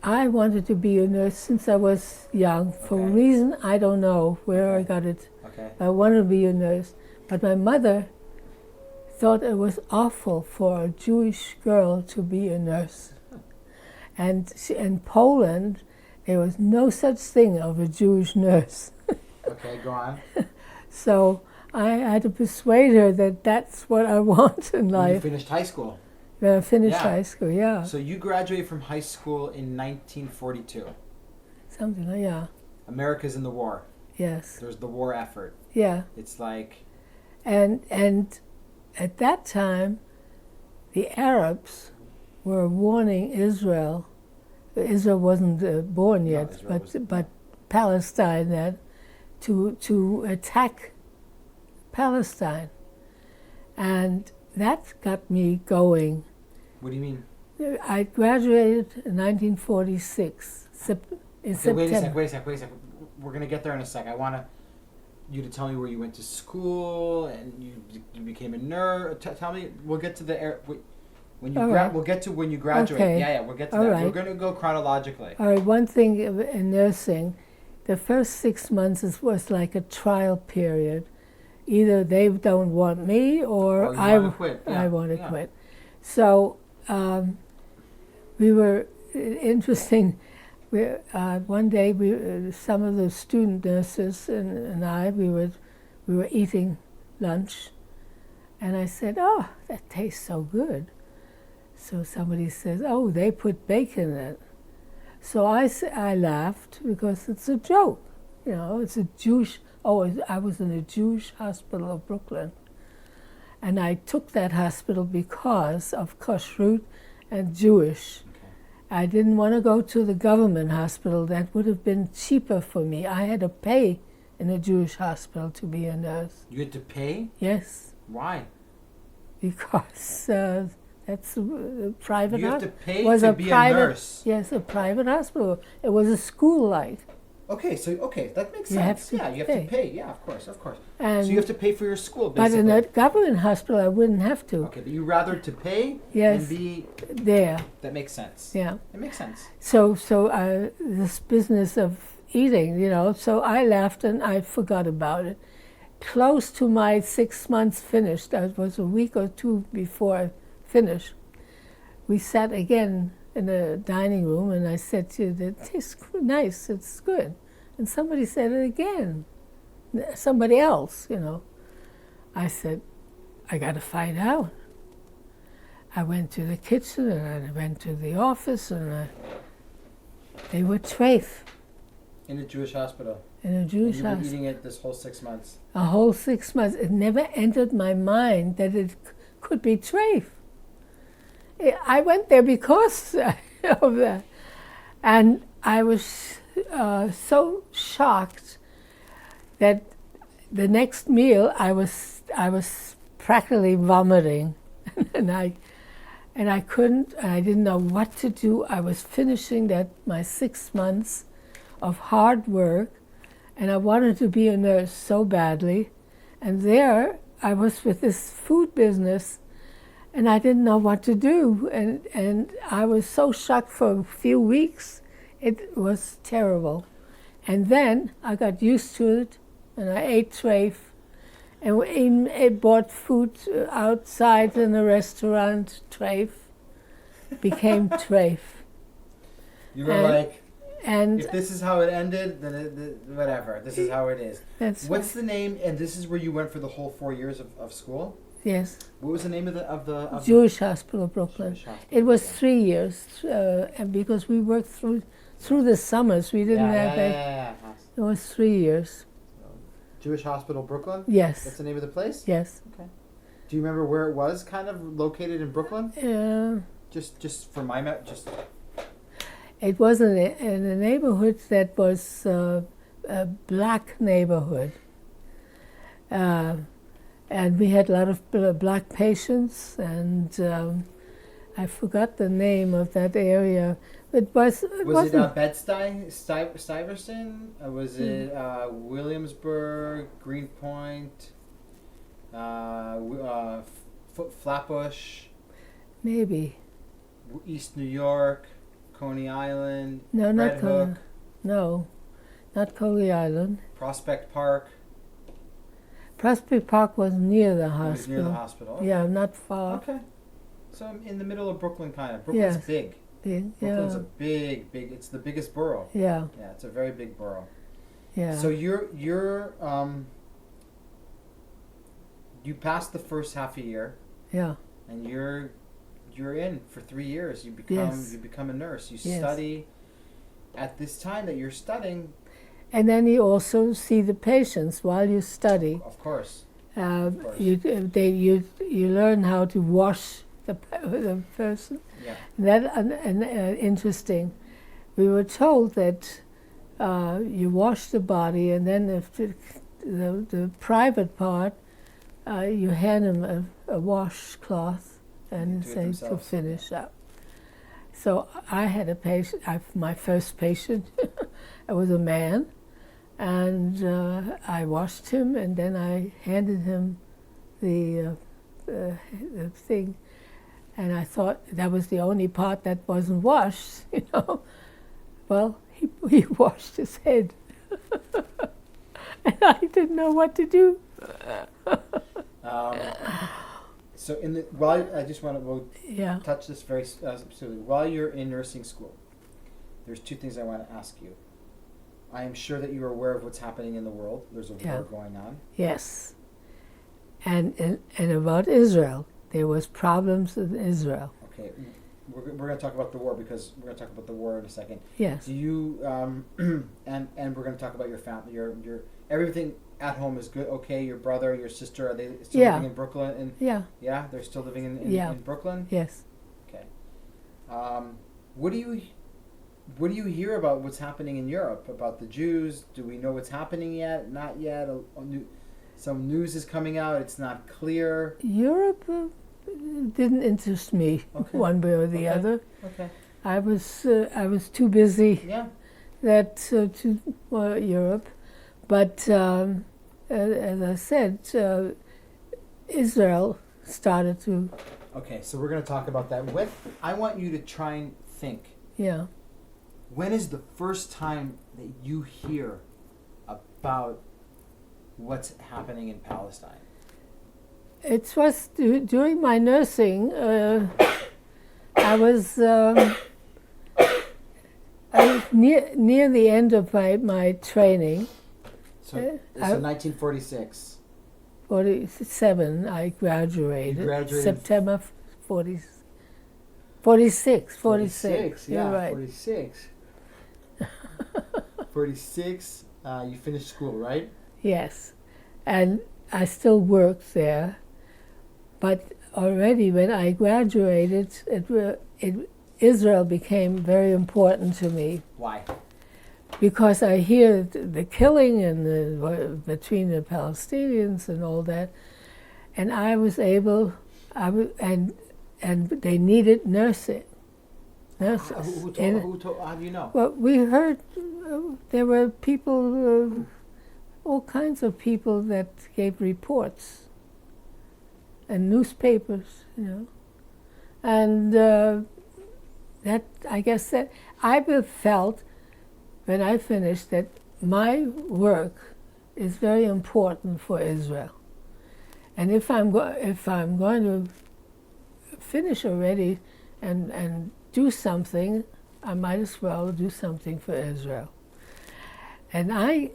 I wanted to be a nurse since I was young. For a Okay. reason, I don't know where I Okay. got it. Okay. I wanted to be a nurse. But my mother thought it was awful for a Jewish girl to be a nurse. And in Poland, there was no such thing of a Jewish nurse. Okay, go on. So I had to persuade her that that's what I want in When you life. finished high school. When I finished Yeah. high school, yeah. So you graduated from high school in 1942. Something like, yeah. America's in the war. Yes. There's the war effort. Yeah. It's like, And at that time, the Arabs were warning Israel. Israel wasn't born yet, Israel but Palestine that to attack Palestine, and that got me going. what do you mean? I graduated in 1946 in Okay, September. wait a sec. We're going to get there in a sec. I want you to tell me where you went to school and you became a nurse. Tell me, we'll get to the When you All right. we'll get to when you graduate. Okay. Yeah, we'll get to All that. right. We're going to go chronologically. All right, one thing in nursing, the first 6 months was like a trial period. Either they don't want me or you I want to quit. Yeah. I want to yeah. quit. So we were interesting. One day, some of the student nurses and I, we were eating lunch, and I said, "Oh, that tastes so good." So somebody says, "Oh, they put bacon in it." So I laughed because it's a joke, it's a Jewish. I was in a Jewish hospital of Brooklyn, and I took that hospital because of kashrut and Jewish. I didn't want to go to the government hospital. That would have been cheaper for me. I had to pay in a Jewish hospital to be a nurse. You had to pay? Yes. Why? Because that's a private hospital. You have to pay to be a nurse? Yes, a private hospital. It was a school-like. Okay, that makes sense. You have to you have to pay. Yeah, of course. And so you have to pay for your school, basically. But in a government hospital, I wouldn't have to. Okay, but you rather to pay Yes. and be there. That makes sense. Yeah. It makes sense. So this business of eating, so I laughed and I forgot about it. Close to my 6 months finished, it was a week or two before I finished, we sat again in a dining room, and I said to you, "It tastes nice, it's good." And somebody said it again, somebody else, I said, "I got to find out." I went to the kitchen, and I went to the office, and they were treif. In a Jewish hospital. In a Jewish hospital. hospital. You were eating it this whole 6 months. A whole 6 months. It never entered my mind that it could be treif. I went there because of that. And I was so shocked that the next meal I was practically vomiting. and I couldn't, I didn't know what to do. I was finishing my 6 months of hard work, and I wanted to be a nurse so badly. And there I was with this food business, and I didn't know what to do. And I was so shocked for a few weeks. It was terrible. And then I got used to it, and I ate treif. And I bought food outside in a restaurant, treif. Became treif. You were and if this is how it ended, then whatever. This is how it is. What's the name? And this is where you went for the whole 4 years of school? Yes. What was the name of the Jewish Hospital, Brooklyn. Jewish Hospital, it was 3 years, and because we worked through the summers, we didn't have that. It was 3 years. Jewish Hospital, Brooklyn? Yes. That's the name of the place? Yes. Okay. Do you remember where it was, kind of located in Brooklyn? Just for my just. It was in a neighborhood that was a black neighborhood. And we had a lot of black patients, and I forgot the name of that area. Was it Bed-Stuy, Stuyvesant? Was it Williamsburg, Greenpoint, Flatbush? Maybe. East New York, Coney Island, No, Red Hook. No, not Coney Island. Prospect Park. Prospect Park was near the hospital. It was near the hospital. Okay. Yeah, not far. Okay. So I'm in the middle of Brooklyn, kind of. Brooklyn's big. Brooklyn's a big. It's the biggest borough. Yeah. Yeah, it's a very big borough. Yeah. So you passed the first half a year. Yeah. And you're in for 3 years. You become a nurse. You study. At this time that you're studying. And then you also see the patients while you study. Of course. You learn how to wash the person. Yeah. That interesting. We were told that you wash the body, and then if the private part, you hand them a washcloth and say to finish up. So I had a patient. My first patient, it was a man, and I washed him, and then I handed him the thing. And I thought that was the only part that wasn't washed, you know. Well, he washed his head. And I didn't know what to do. So I just want to touch this very specifically. While you're in nursing school, there's two things I want to ask you. I am sure that you are aware of what's happening in the world. There's a war going on. Yes. And about Israel. There was problems in Israel. Okay. We're going to talk about the war because we're going to talk about the war in a second. Yes. Do you and we're going to talk about your family. Your everything at home is good. Okay. Your brother, your sister, are they still living in Brooklyn? Yeah, they're still living in Brooklyn. Yes. Okay. What do you hear about what's happening in Europe about the Jews? Do we know what's happening yet? Not yet. Some news is coming out. It's not clear. Europe didn't interest me one way or the other. Okay. I was too busy. To Europe, but as I said, Israel started to. Okay, so we're going to talk about that. I want you to try and think. Yeah. When is the first time that you hear about what's happening in Palestine? It was during my nursing. I was near the end of my training. So 1946. 47, I graduated. You graduated September 46. 46. Yeah, you're right. 46. 46. You finished school, right? Yes, and I still worked there, but already when I graduated, Israel became very important to me. Why? Because I hear the killing and between the Palestinians and all that, and I was able, and they needed nurses. How do you know? Well, we heard there were people. All kinds of people that gave reports and newspapers, you know. And that, I guess that I felt when I finished that my work is very important for Israel. And if I'm going to finish already and do something, I might as well do something for Israel. And I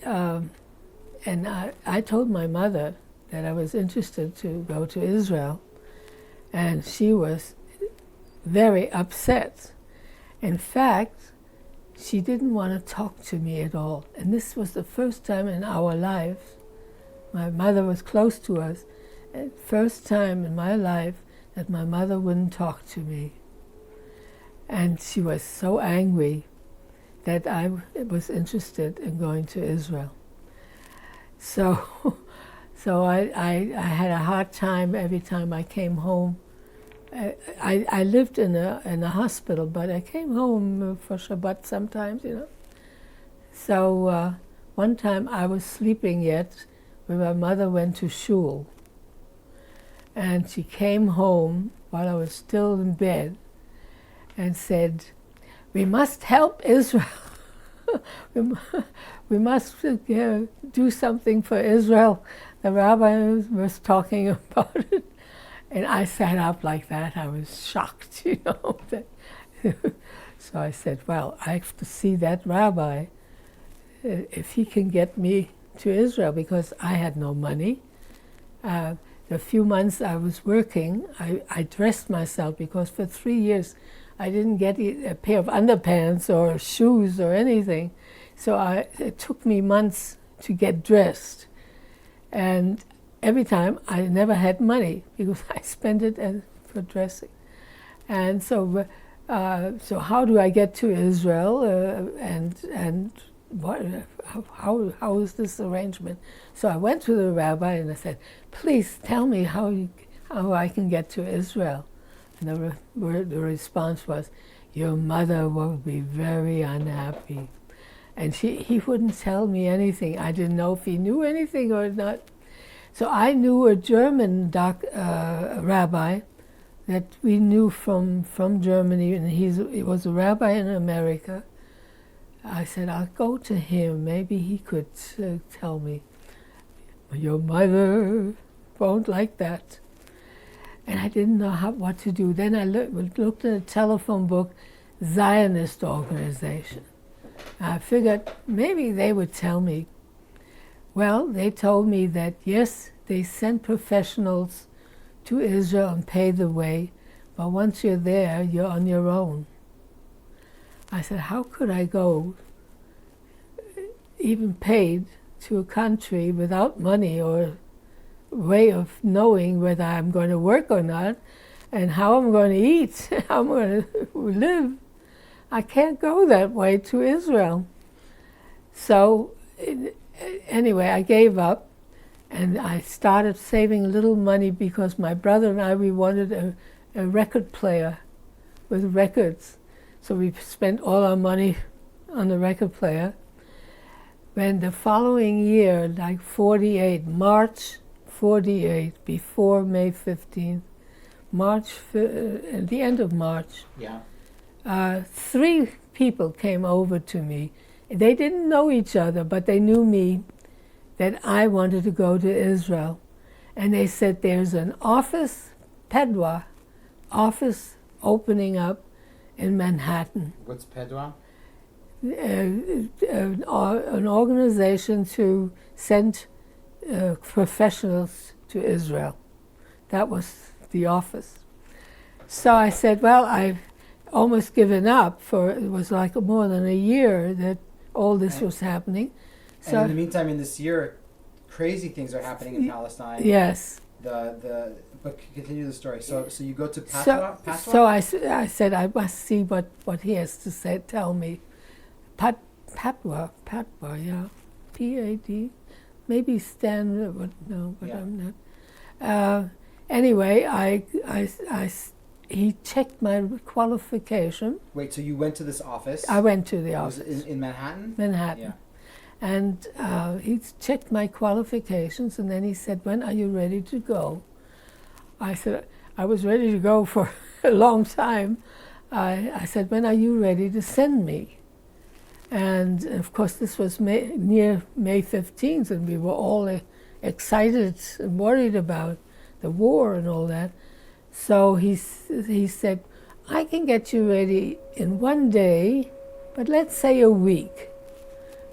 told my mother that I was interested to go to Israel, and she was very upset. In fact, she didn't want to talk to me at all. And this was the first time in our lives, my mother was close to us, first time in my life that my mother wouldn't talk to me. And she was so angry that I was interested in going to Israel. So I had a hard time every time I came home. I lived in a hospital, but I came home for Shabbat sometimes, you know. So one time I was sleeping yet when my mother went to shul. And she came home while I was still in bed and said, "We must help Israel. we must do something for Israel." The rabbi was talking about it. And I sat up like that. I was shocked, you know. So I said, well, I have to see that rabbi if he can get me to Israel, because I had no money. The few months I was working, I dressed myself, because for 3 years I didn't get a pair of underpants or shoes or anything. So it took me months to get dressed. And every time I never had money because I spent it for dressing. And so how do I get to Israel and how is this arrangement? So I went to the rabbi and I said, please tell me how I can get to Israel. And the response was, your mother will be very unhappy. And he wouldn't tell me anything. I didn't know if he knew anything or not. So I knew a German rabbi that we knew from Germany, and he was a rabbi in America. I said, I'll go to him. Maybe he could tell me. Your mother won't like that. And I didn't know what to do. Then I looked at a telephone book, Zionist organization. I figured maybe they would tell me. Well, they told me that, yes, they sent professionals to Israel and pay the way, but once you're there, you're on your own. I said, how could I go, even paid, to a country without money or way of knowing whether I'm going to work or not, and how I'm going to eat, how I'm going to live? I can't go that way to Israel. So anyway, I gave up, and I started saving a little money because my brother and I, we wanted a record player with records. So we spent all our money on the record player. When the following year, like 48, March 48, before May 15th, at the end of March, Yeah. 3 people came over to me. They didn't know each other, but they knew me, that I wanted to go to Israel. And they said, there's an office, Pedwa, office opening up in Manhattan. What's Pedwa? An organization to send professionals to Israel. That was the office. So I said, well, I've almost given up, for it was like more than a year that all this was happening. And in the meantime, in this year, crazy things are happening in Palestine. Yes. But continue the story. So you go to Patwa? So I said, I must see what he has to say, tell me. Patwa, yeah. P-A-D. Maybe Stan, but no, but yeah. I'm not. Anyway, he checked my qualification. Wait, so you went to this office? I went to the office. Was it in Manhattan? Manhattan. Yeah. And he checked my qualifications, and then he said, when are you ready to go? I said, I was ready to go for a long time. I said, when are you ready to send me? And of course, this was near May 15th, and we were all excited and worried about the war and all that. So he said, I can get you ready in 1 day, but let's say a week.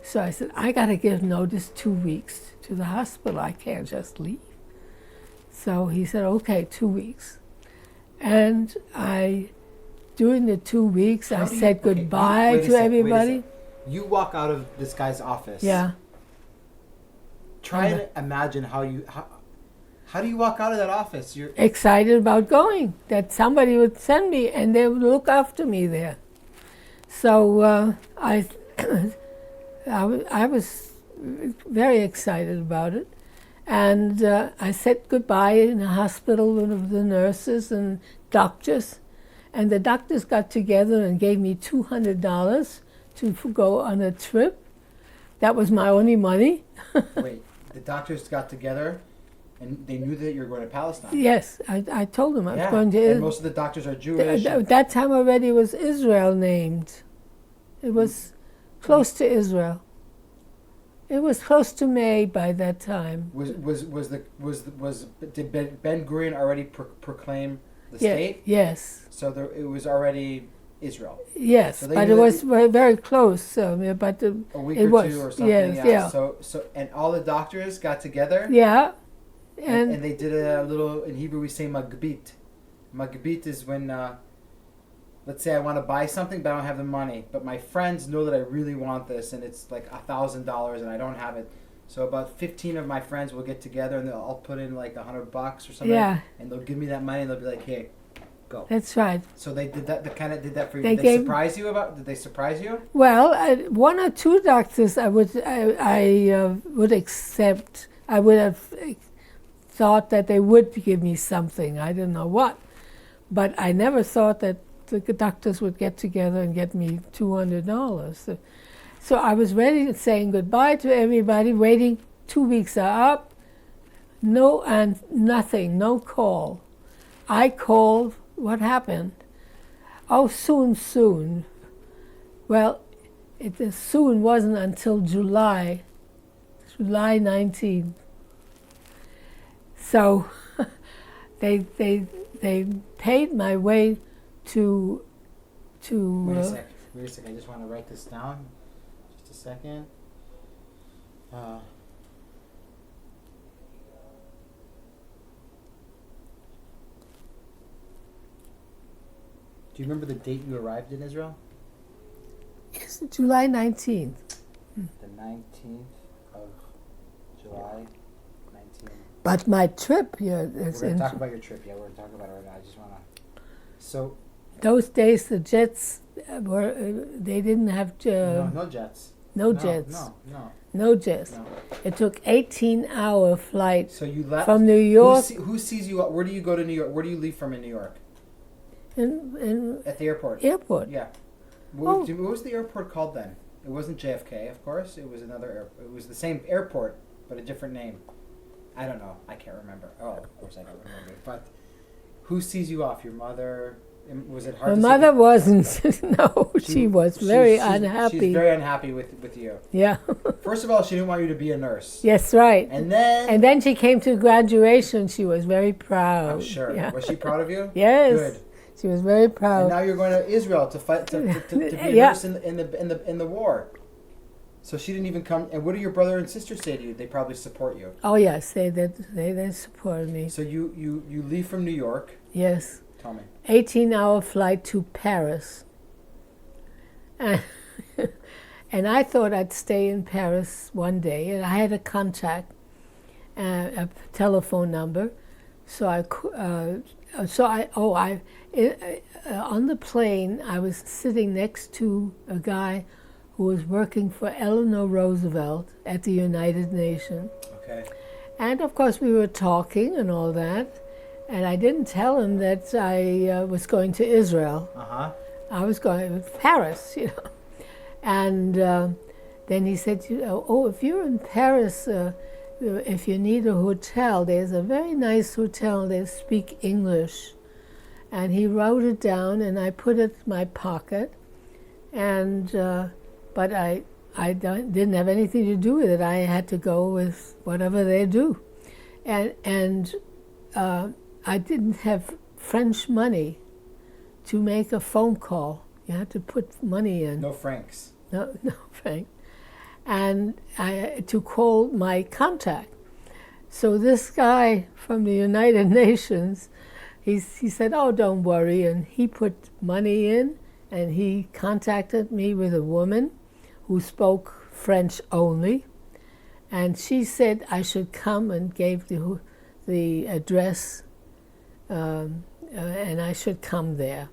So I said, I got to give notice 2 weeks to the hospital. I can't just leave. So he said, okay, 2 weeks. And during the 2 weeks, I said goodbye to everybody. You walk out of this guy's office. Yeah. Try to imagine how do you walk out of that office? You're excited about going, that somebody would send me and they would look after me there. So I was very excited about it. And I said goodbye in the hospital with the nurses and doctors. And the doctors got together and gave me $200 to go on a trip. That was my only money. Wait, the doctors got together and they knew that you were going to Palestine? Yes, I told them I was going to Israel. And most of the doctors are Jewish. That time already was Israel named. It was close to Israel. It was close to May by that time. Did Ben Gurion already proclaim the state? Yes. So it was already Israel. Yes, so but it was very close. But a week or two or something. Yes, yeah. So and all the doctors got together. Yeah. And they did a little, in Hebrew we say magbit. Magbit is when, let's say I want to buy something but I don't have the money, but my friends know that I really want this and it's like $1,000 and I don't have it. So about 15 of my friends will get together and they'll all put in like $100 or something. Yeah. And they'll give me that money and they'll be like, hey, go. That's right. So they did that. They kind of did that for you. Did they surprise you? Did they surprise you? Well, 1 or 2 doctors I would accept. I would have thought that they would give me something. I didn't know what, but I never thought that the doctors would get together and get me $200. So I was ready, saying goodbye to everybody. Waiting. 2 weeks are up. No, and nothing. No call. I called what happened? Oh, soon. Well, it soon wasn't until July 19th. So they paid my way to. Wait a sec. I just want to write this down. Just a second. Do you remember the date you arrived in Israel? Yes, July 19th. The 19th of July 19th. But my trip, yeah, We're going to talk about your trip. Yeah, we're going to talk about it right now. I just want to. So. Those days, the jets they didn't have. No jets. No jets. No. No jets. No. It took 18-hour flight. So you left from New York. Who sees you? Where do you go to New York? Where do you leave from in New York? At the airport. Airport. Yeah. What was the airport called then? It wasn't JFK, of course. It was another airport. It was the same airport, but a different name. I don't know. I can't remember. Oh, of course I don't remember. But who sees you off? Your mother? Was it hard? My mother wasn't. No, she was very unhappy. She's very unhappy with you. Yeah. First of all, she didn't want you to be a nurse. Yes, right. And then she came to graduation. She was very proud. I'm sure. Yeah. Was she proud of you? Yes. Good. She was very proud. And now you're going to Israel to fight to be a Yeah. nurse in the war. So she didn't even come. And what do your brother and sister say to you? They probably support you. Oh yes, they supported me. So you leave from New York. Yes. Tell me. 18-hour flight to Paris. And I thought I'd stay in Paris one day, and I had a contact, a telephone number, so on the plane I was sitting next to a guy who was working for Eleanor Roosevelt at the United Nations. Okay. And of course we were talking and all that. And I didn't tell him that I was going to Israel. Uh-huh. I was going to Paris, And then he said, if you're in Paris, if you need a hotel, there's a very nice hotel. They speak English. And he wrote it down, and I put it in my pocket. And but I didn't have anything to do with it. I had to go with whatever they do. And I didn't have French money to make a phone call. You had to put money in. No francs. No franc. And to call my contact. So this guy from the United Nations, he said, oh, don't worry. And he put money in, and he contacted me with a woman who spoke French only. And she said I should come, and gave the address, and I should come there.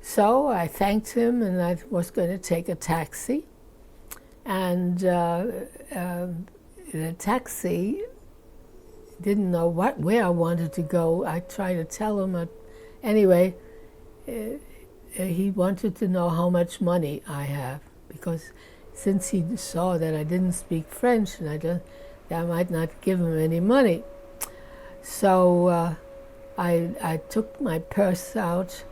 So I thanked him, and I was going to take a taxi. And the taxi didn't know where I wanted to go. I tried to tell him. Anyway, he wanted to know how much money I have, because since he saw that I didn't speak French, and I might not give him any money. So I took my purse out,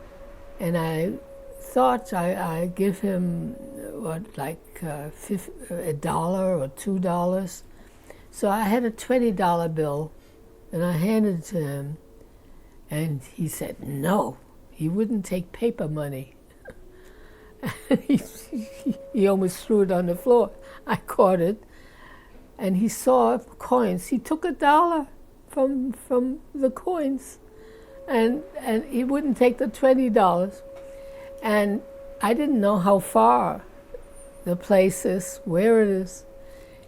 and I thought I'd give him $1 or $2. So I had a $20 bill, and I handed it to him, and he said no, he wouldn't take paper money. He almost threw it on the floor. I caught it, and he saw coins. He took $1 from the coins, and he wouldn't take the $20. And I didn't know how far the place is, where it is.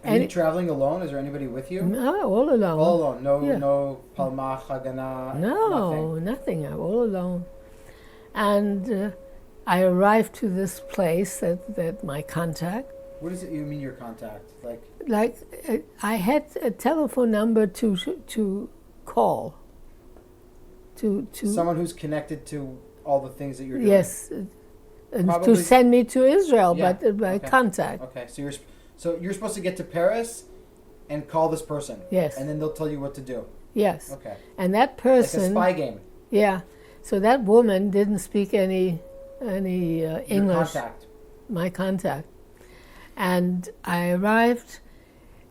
Are you traveling alone? Is there anybody with you? No, all alone. All alone. Yeah. No Palmach, Haganah. No, nothing. I'm all alone. And I arrived to this place that my contact. What does it you mean your contact? Like I had a telephone number to call. To someone who's connected to all the things that you're doing. Yes, to send me to Israel, yeah. but by contact. Okay, so you're supposed to get to Paris and call this person. Yes. And then they'll tell you what to do. Yes. Okay. And that person. Like a spy game. Yeah. So that woman didn't speak any English. Your contact. My contact. And I arrived.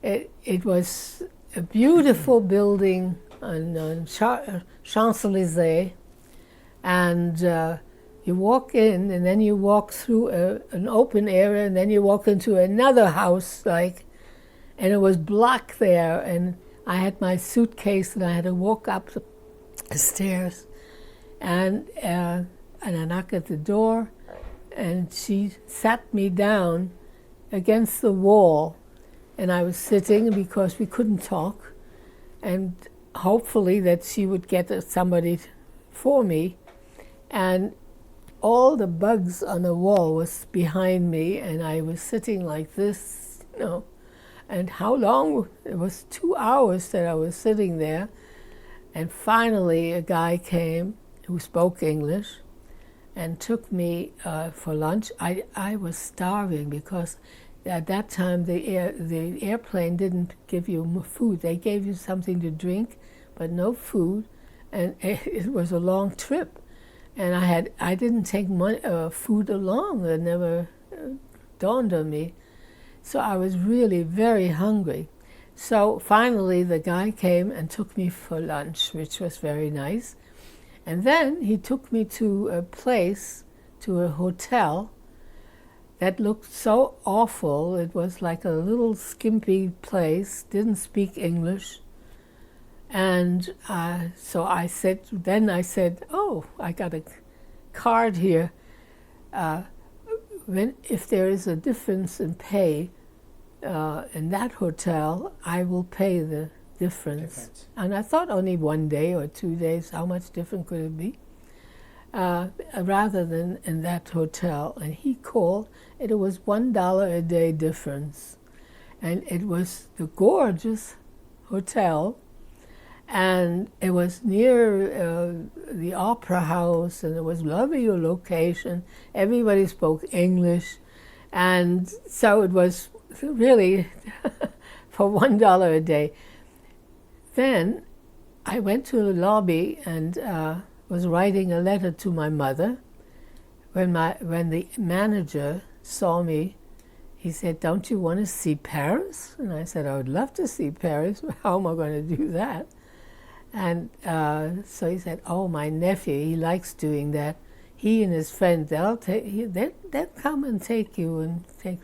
It was a beautiful building on Champs-Élysées, and you walk in, and then you walk through an open area, and then you walk into another house, and it was black there, and I had my suitcase, and I had to walk up the stairs, and I knocked at the door, and she sat me down against the wall, and I was sitting because we couldn't talk, and hopefully that she would get somebody for me, and all the bugs on the wall was behind me, and I was sitting like this, and how long? It was 2 hours that I was sitting there, and finally a guy came who spoke English and took me for lunch. I was starving because at that time the airplane didn't give you food. They gave you something to drink, but no food, and it was a long trip. And I didn't take food along. It never dawned on me. So I was really very hungry. So finally the guy came and took me for lunch, which was very nice. And then he took me to a hotel that looked so awful. It was like a little skimpy place, didn't speak English. And so I said, oh, I got a card here. If there is a difference in pay in that hotel, I will pay the difference. And I thought only 1 day or 2 days, how much different could it be? Rather than in that hotel. And he called, and it was $1 a day difference. And it was the gorgeous hotel. And it was near the opera house, and it was lovely location. Everybody spoke English, and so it was really for $1 a day. Then I went to the lobby and was writing a letter to my mother. When the manager saw me, he said, "Don't you want to see Paris?" And I said, "I would love to see Paris. How am I going to do that?" And so he said, "Oh, my nephew, he likes doing that. He and his friend, they'll come and take you and take."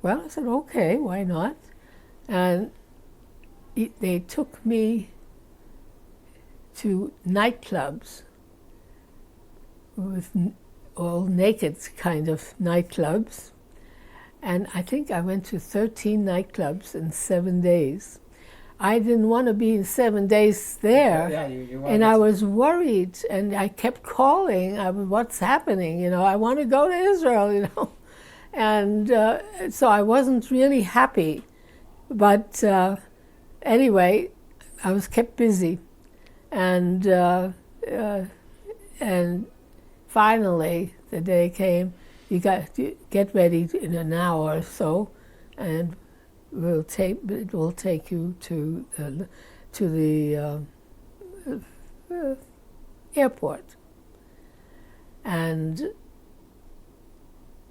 Well, I said, "Okay, why not?" And they took me to nightclubs, with all naked kind of nightclubs. And I think I went to 13 nightclubs in 7 days. I didn't want to be 7 days there, and I was worried, and I kept calling, what's happening, I want to go to Israel, and so I wasn't really happy, but anyway, I was kept busy, and finally the day came. You got to get ready in an hour or so, and it will take you to the airport. And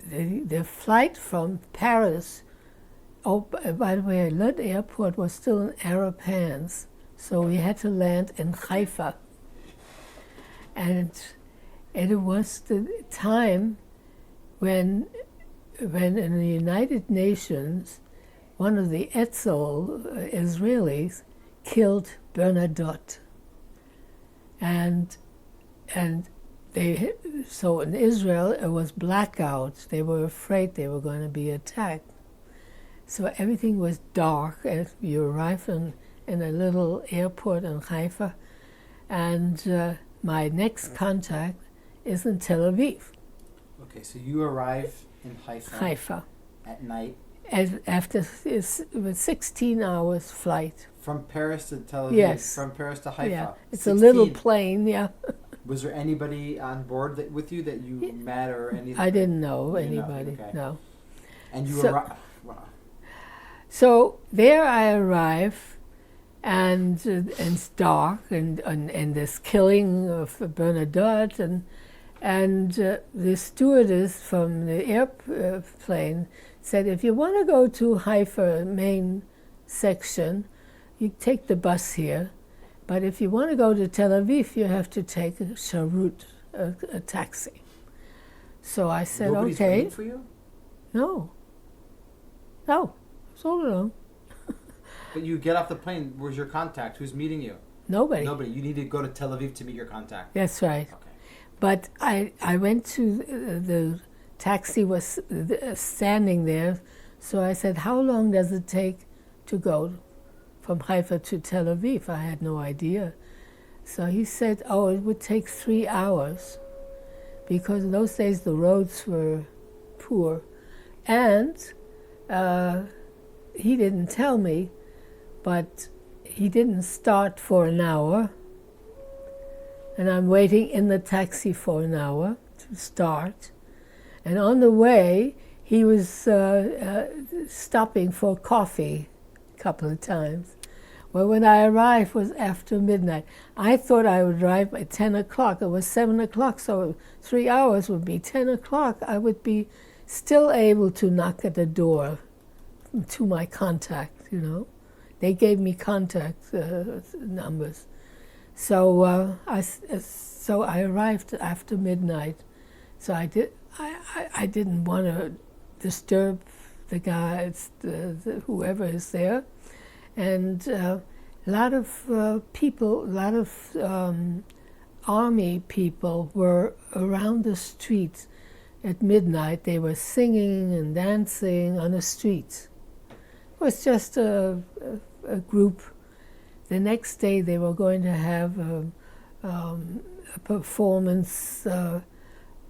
the flight from Paris, by the way, Lod Airport was still in Arab hands, so we had to land in Haifa. And it was the time when in the United Nations, one of the Etzel Israelis killed Bernadotte. And so in Israel, it was blackout. They were afraid they were going to be attacked. So everything was dark as you arrive in a little airport in Haifa. And my next contact is in Tel Aviv. Okay, so you arrive in Haifa at night. After it was 16 hours flight. From Paris to Tel Aviv? Yes. From Paris to Haifa? Yeah, it's 16. a little plane, yeah. Was there anybody on board with you that you met or anything? I didn't know anybody, okay. No. And you arrived? Wow. So there I arrive, and it's dark, and this killing of Bernadette, and the stewardess from the airplane said, if you want to go to Haifa main section, you take the bus here, but if you want to go to Tel Aviv, you have to take a sharut, a taxi. So I said, Nobody's okay. waiting for you? No, it's all alone. But you get off the plane, where's your contact? Who's meeting you? Nobody. Nobody. You need to go to Tel Aviv to meet your contact. That's right. Okay. But I went to, the taxi was standing there, so I said, how long does it take to go from Haifa to Tel Aviv? I had no idea. So he said, oh, it would take 3 hours, because in those days the roads were poor. And he didn't tell me, but he didn't start for an hour. And I'm waiting in the taxi for an hour to start. And on the way, he was stopping for coffee a couple of times. Well, when I arrived, it was after midnight. I thought I would arrive by 10 o'clock. It was 7 o'clock, so 3 hours would be 10 o'clock. I would be still able to knock at the door to my contact, you know. They gave me contact numbers. So I arrived after midnight. So I didn't want to disturb the guys, whoever is there. And a lot of people, a lot of army people were around the streets at midnight. They were singing and dancing on the streets. It was just a group. The next day they were going to have a performance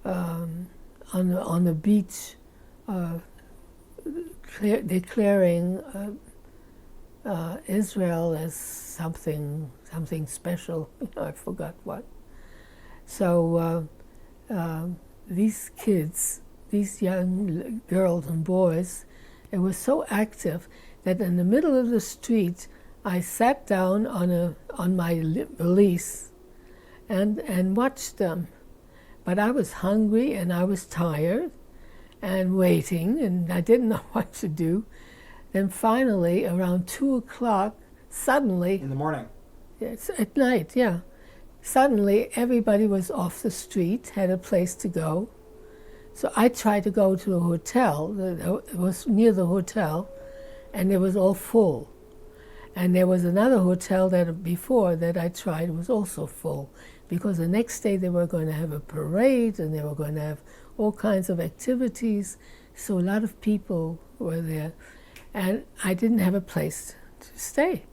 on the beach, declaring Israel as something special. I forgot what. So these kids, these young girls and boys, it was so active that in the middle of the street, I sat down on my valise and watched them. But I was hungry and I was tired and waiting, and I didn't know what to do. Then finally, around 2 o'clock, suddenly... In the morning? Yes, at night, yeah. Suddenly, everybody was off the street, had a place to go. So I tried to go to a hotel. It was near the hotel, and it was all full. And there was another hotel before that I tried, was also full, because the next day they were going to have a parade, and they were going to have all kinds of activities. So a lot of people were there. And I didn't have a place to stay.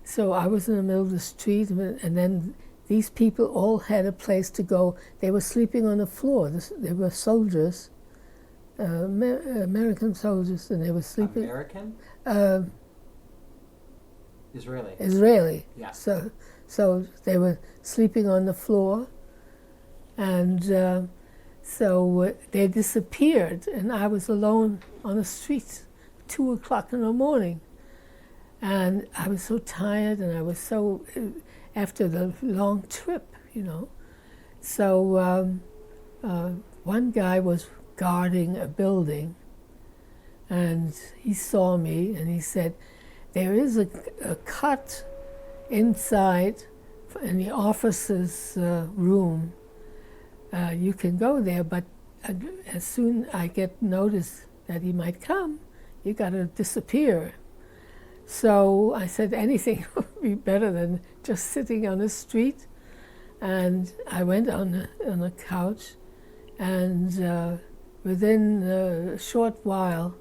So I was in the middle of the street, and then these people all had a place to go. They were sleeping on the floor. They were soldiers, American soldiers, and they were sleeping. American? Israeli. Israeli. Yeah. So they were sleeping on the floor, and so they disappeared, and I was alone on the streets. 2 o'clock in the morning, and I was so tired, and I was so after the long trip, you know. So one guy was guarding a building, and he saw me, and he said, "There is a cut inside in the officer's room. You can go there, but as soon as I get notice that he might come, you got to disappear." So I said anything would be better than just sitting on the street. And I went on the couch, and within a short while,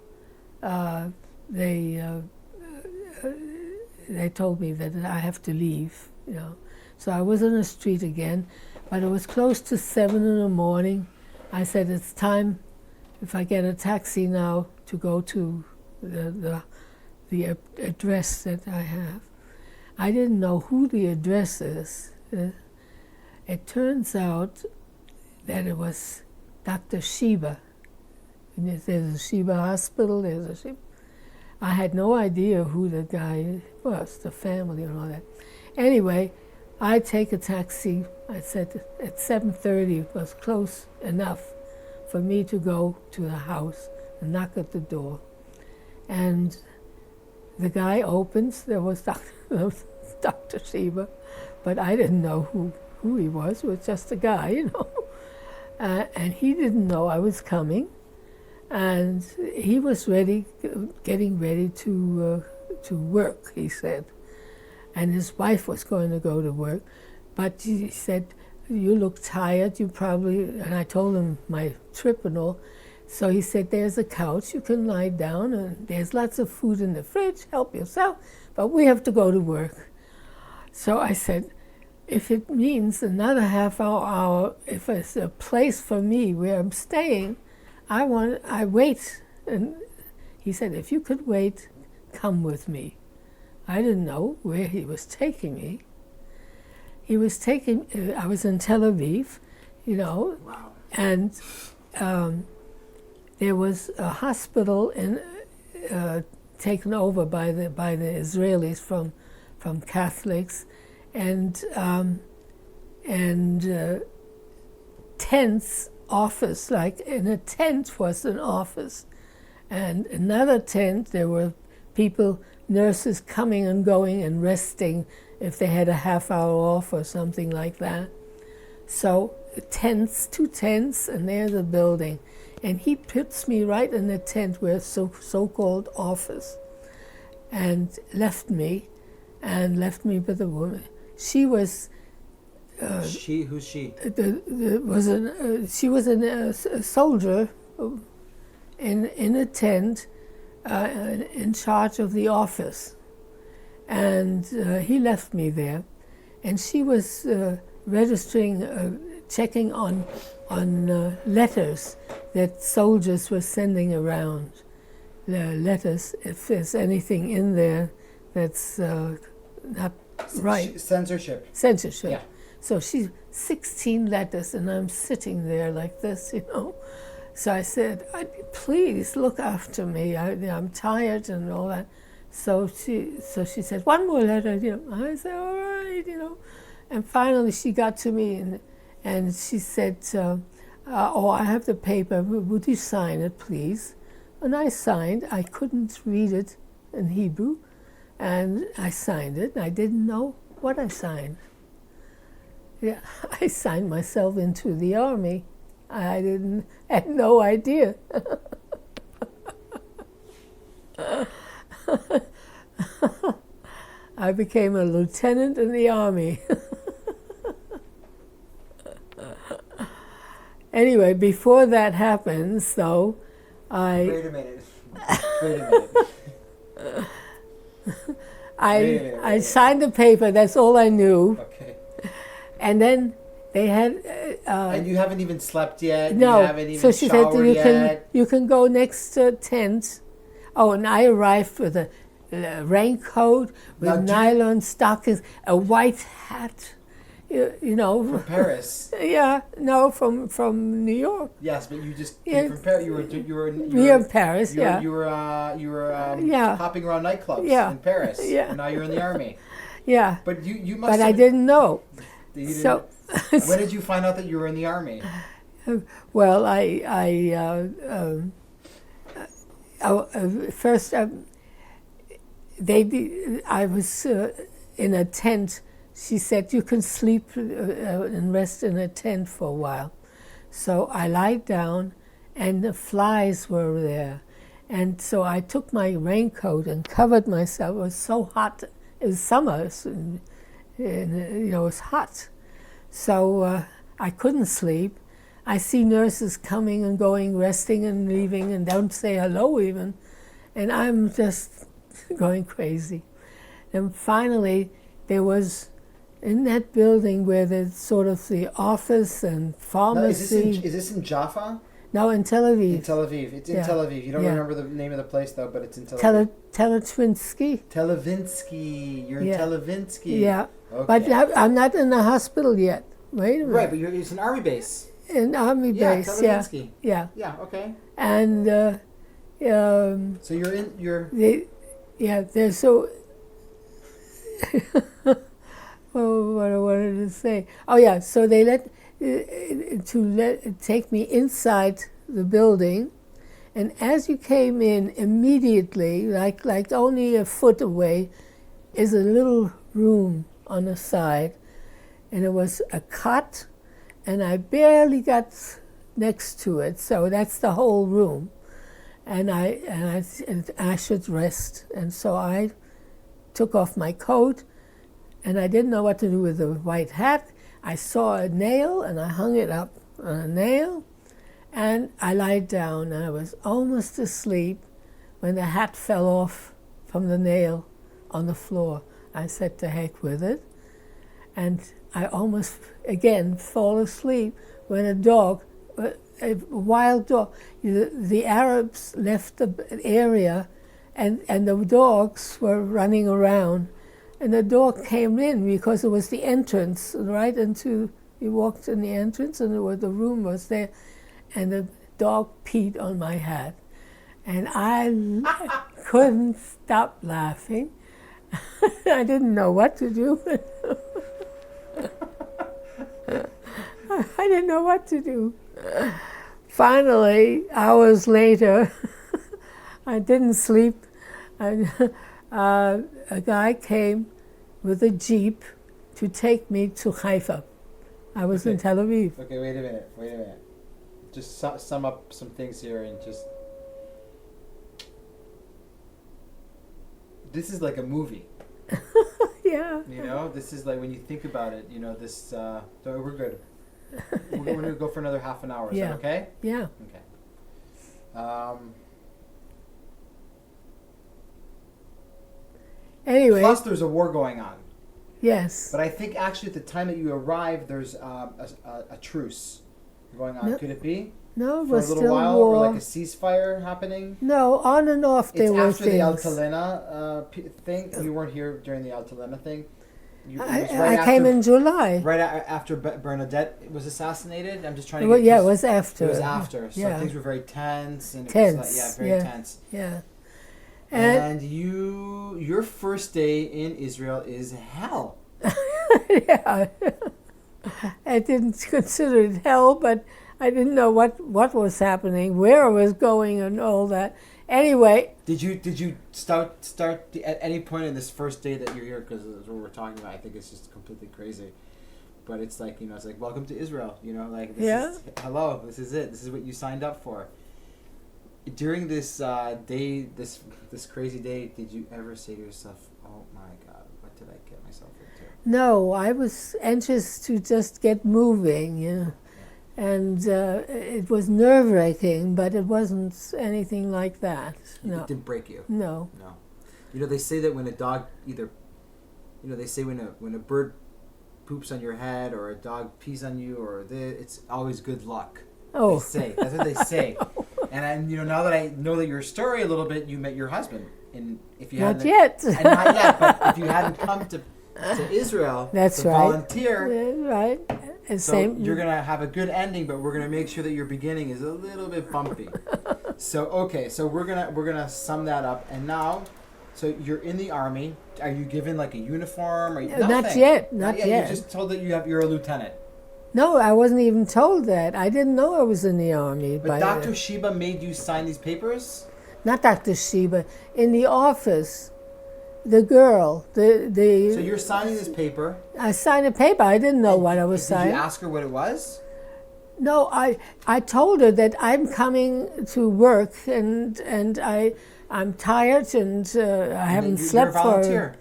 they told me that I have to leave, you know. So I was on the street again, but it was close to 7 in the morning. I said, it's time, if I get a taxi now, to go to the address that I have. I didn't know who the address is. It turns out that it was Dr. Sheba. And there's a Sheba hospital, there's a Sheba. I had no idea who the guy was, the family and all that. Anyway, I take a taxi. I said at 7:30 it was close enough for me to go to the house and knock at the door. And the guy opens. There was Dr. Sober, but I didn't know who he was. It was just a guy, you know. And he didn't know I was coming. And he was getting ready to work, he said. And his wife was going to go to work. But he said, you look tired, you probably, and I told him my trip and all. So he said, there's a couch, you can lie down, and there's lots of food in the fridge, help yourself, but we have to go to work. So I said, if it means another half hour, if it's a place for me where I'm staying, I wait. And he said, if you could wait, come with me. I didn't know where he was taking me. He was taking, I was in Tel Aviv, you know, Wow. and there was a hospital taken over by the Israelis from Catholics, and tents, office, like in a tent was an office, and another tent there were people, nurses coming and going and resting if they had a half hour off or something like that. So tents, 2 tents, and there's a building. And he puts me right in the tent where so-called office, and left me with a woman. She was. Who's she? She was a soldier in a tent in charge of the office, and he left me there, and she was registering, checking on letters that soldiers were sending around. Letters, if there's anything in there that's not right. Censorship. Censorship. Yeah. So she's 16 letters, and I'm sitting there like this, you know. So I said, please look after me. I'm tired and all that. So she said, one more letter, you know. I said, all right, you know. And finally she got to me and she said, oh, I have the paper. Would you sign it, please? And I signed. I couldn't read it in Hebrew. And I signed it. I didn't know what I signed. Yeah, I signed myself into the army. I had no idea. I became a lieutenant in the army. Anyway, before that happens, though, Wait a minute. I signed the paper. That's all I knew. Okay. And then they had. And you haven't even slept yet. No. You haven't even So she said, yet. you can go next tent. Oh, and I arrived with a raincoat, with nylon stockings, a white hat. You know. From Paris. Yeah. No, from New York. Yes, but you just came from Paris. You were near Paris. You were hopping around nightclubs in Paris. Yeah. And now you're in the army. Yeah. But you must. But I didn't know. So. When did you find out that you were in the army? Well, first I was in a tent. She said, you can sleep and rest in a tent for a while. So I lied down, and the flies were there. And so I took my raincoat and covered myself. It was so hot. It was summer, and it was hot. So I couldn't sleep. I see nurses coming and going, resting and leaving, and don't say hello even. And I'm just going crazy. And finally, there was, in that building where there's sort of the office and pharmacy. No, is this in Jaffa? No, in Tel Aviv. In Tel Aviv. It's in Tel Aviv. You don't remember the name of the place, though, but it's in Tel Aviv. Televinsky. Televinsky. You're in Televinsky. Yeah. Okay. But I'm not in the hospital yet. Wait a minute. Right, but it's an army base. An army base, Televinsky. yeah. Yeah, okay. And So you're they're so. Oh, what I wanted to say. Oh yeah, so they take me inside the building, and as you came in, immediately, like only a foot away, is a little room on the side, and it was a cot, and I barely got next to it, so that's the whole room, and I should rest, and so I took off my coat, and I didn't know what to do with the white hat. I saw a nail, and I hung it up on a nail, and I lied down, and I was almost asleep when the hat fell off from the nail on the floor. I said, to heck with it. And I almost, again, fall asleep when a dog, a wild dog, the Arabs left the area, and the dogs were running around. And the dog came in because it was the entrance, right into, you walked in the entrance, and the room was there, and the dog peed on my hat. And I couldn't stop laughing. I didn't know what to do. I didn't know what to do. Finally, hours later, I didn't sleep. A guy came with a jeep to take me to Haifa. I was in Tel Aviv. Okay, wait a minute. Just sum up some things here and just... This is like a movie. Yeah. You know, this is like, when you think about it, you know, this... we're good. We're going to go for another half an hour. Is that okay? Yeah. Okay. Anyway. Plus, there's a war going on. Yes. But I think actually at the time that you arrived, there's a truce going on. No. Could it be? No, it For was a little still while, war. or like a ceasefire happening? No, on and off there were It's after the El things. Talena thing. You weren't here during the El Talena thing. I came in July. Right after Bernadette was assassinated. I'm just trying to. It was after. It was after. So Yeah. things were very tense and Tense. It was like, very tense. Yeah. And your first day in Israel is hell. Yeah. I didn't consider it hell, but I didn't know what was happening, where I was going, and all that. Anyway. Did you start at any point in this first day that you're here? Because that's what we're talking about. I think it's just completely crazy. But it's like, it's like, welcome to Israel. Like this is, hello, this is it. This is what you signed up for. During this day, this crazy day, did you ever say to yourself, "Oh my God, what did I get myself into?" No, I was anxious to just get moving, and it was nerve-wracking, but it wasn't anything like that. No. It didn't break you. No. They say that when a dog they say when a bird poops on your head or a dog pees on you it's always good luck. Oh. They say. That's what they say. And now that I know that your story a little bit, you met your husband, and if you not yet, and not yet, but if you hadn't come to Israel, that's to right. volunteer, right. So you're gonna have a good ending, but we're gonna make sure that your beginning is a little bit bumpy. So we're gonna sum that up, and now, so you're in the army. Are you given like a uniform? Or not yet. You're just told that you're a lieutenant. No, I wasn't even told that. I didn't know I was in the army. But Dr. Sheba made you sign these papers? Not Dr. Sheba. In the office, the girl, the. So you're signing this paper? I signed a paper. I didn't know what I was signing. Did you ask her what it was? No, I told her that I'm coming to work and I'm tired and I haven't slept for.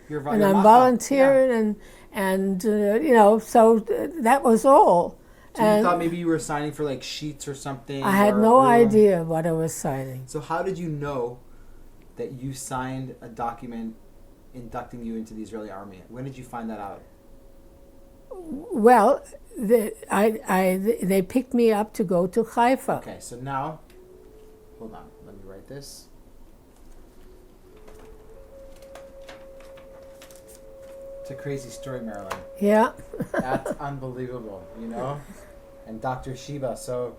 And I'm volunteering and so that was all. So you thought maybe you were signing for like sheets or something? I had no idea what I was signing. So how did you know that you signed a document inducting you into the Israeli army? When did you find that out? Well, they picked me up to go to Haifa. Okay, so now, hold on, let me write this. It's a crazy story, Marilyn. Yeah. That's unbelievable, And Dr. Sheba, so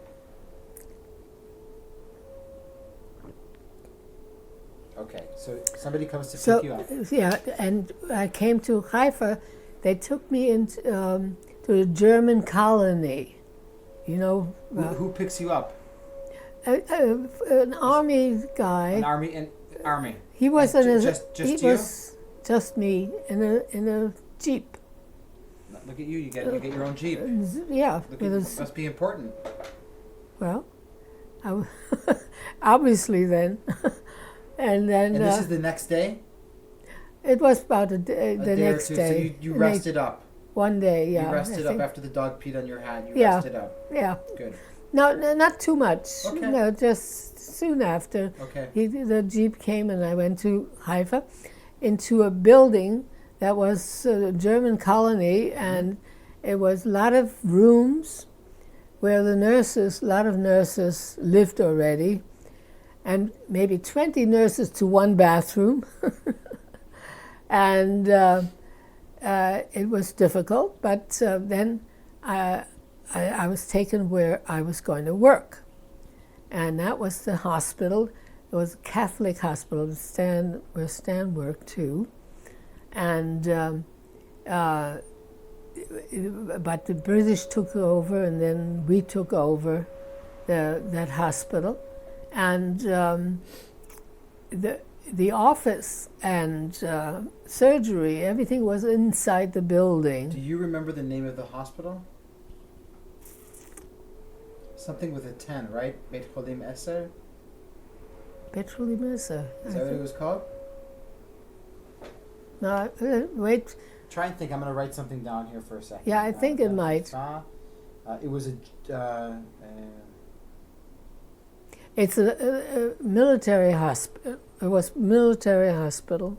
Okay, so somebody comes to So pick you up. yeah, and I came to Haifa. They took me into to a German colony. You know, Who picks you up? an army guy. An army. He was And in a, just he you? was just me in a jeep. Look at you! You get your own jeep. Yeah, Look with at, a, must be important. well, obviously then, and then And this is the next day. it was about the day next or two. day. So you rested up. One day, yeah. You rested I up think. after the dog peed on your hat. You Yeah. rested up. Yeah. Good. No, not too much. Okay. No, just soon after. Okay. The jeep came and I went to Haifa into a building that was a German colony, and it was a lot of rooms where a lot of nurses lived already, and maybe 20 nurses to one bathroom. And it was difficult, but then I was taken where I was going to work. And that was the hospital. It was a Catholic hospital, where Stan worked too. And but the British took over, and then we took over that hospital. And the office and surgery, everything was inside the building. Do you remember the name of the hospital? Something with a 10, right? Beit Faudem Esser? Petroli Mesa. Is that what it was called? No, wait. Try and think. I'm going to write something down here for a second. Yeah, I think it might. It was It's a military hospital. It was military hospital.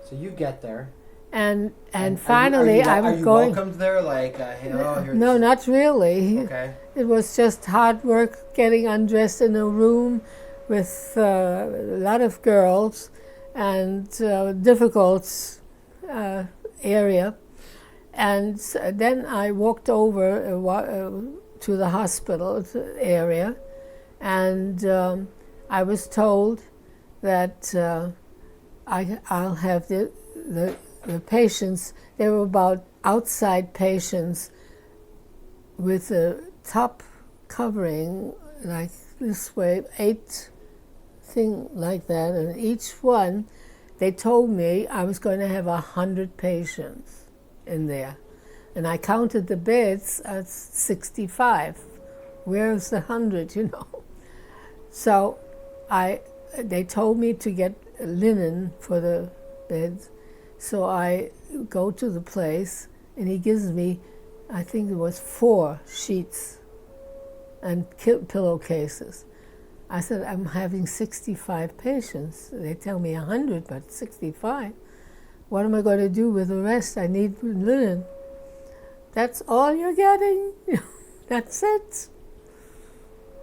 So you get there. And finally, I was going. Are you welcomed there? Like, hey, here's No, not really. Okay. It was just hard work getting undressed in a room with a lot of girls, and difficult area. And then I walked over to the hospital area, and I was told that I'll have the patients. They were about outside patients with a top covering like this way, 8 thing like that, and each one, they told me I was going to have 100 patients in there, and I counted the beds at 65. Where's the 100? You know. So they told me to get linen for the beds. So I go to the place, and he gives me, I think it was 4 sheets and pillowcases. I said, I'm having 65 patients. They tell me 100, but 65. What am I going to do with the rest? I need linen. That's all you're getting? That's it?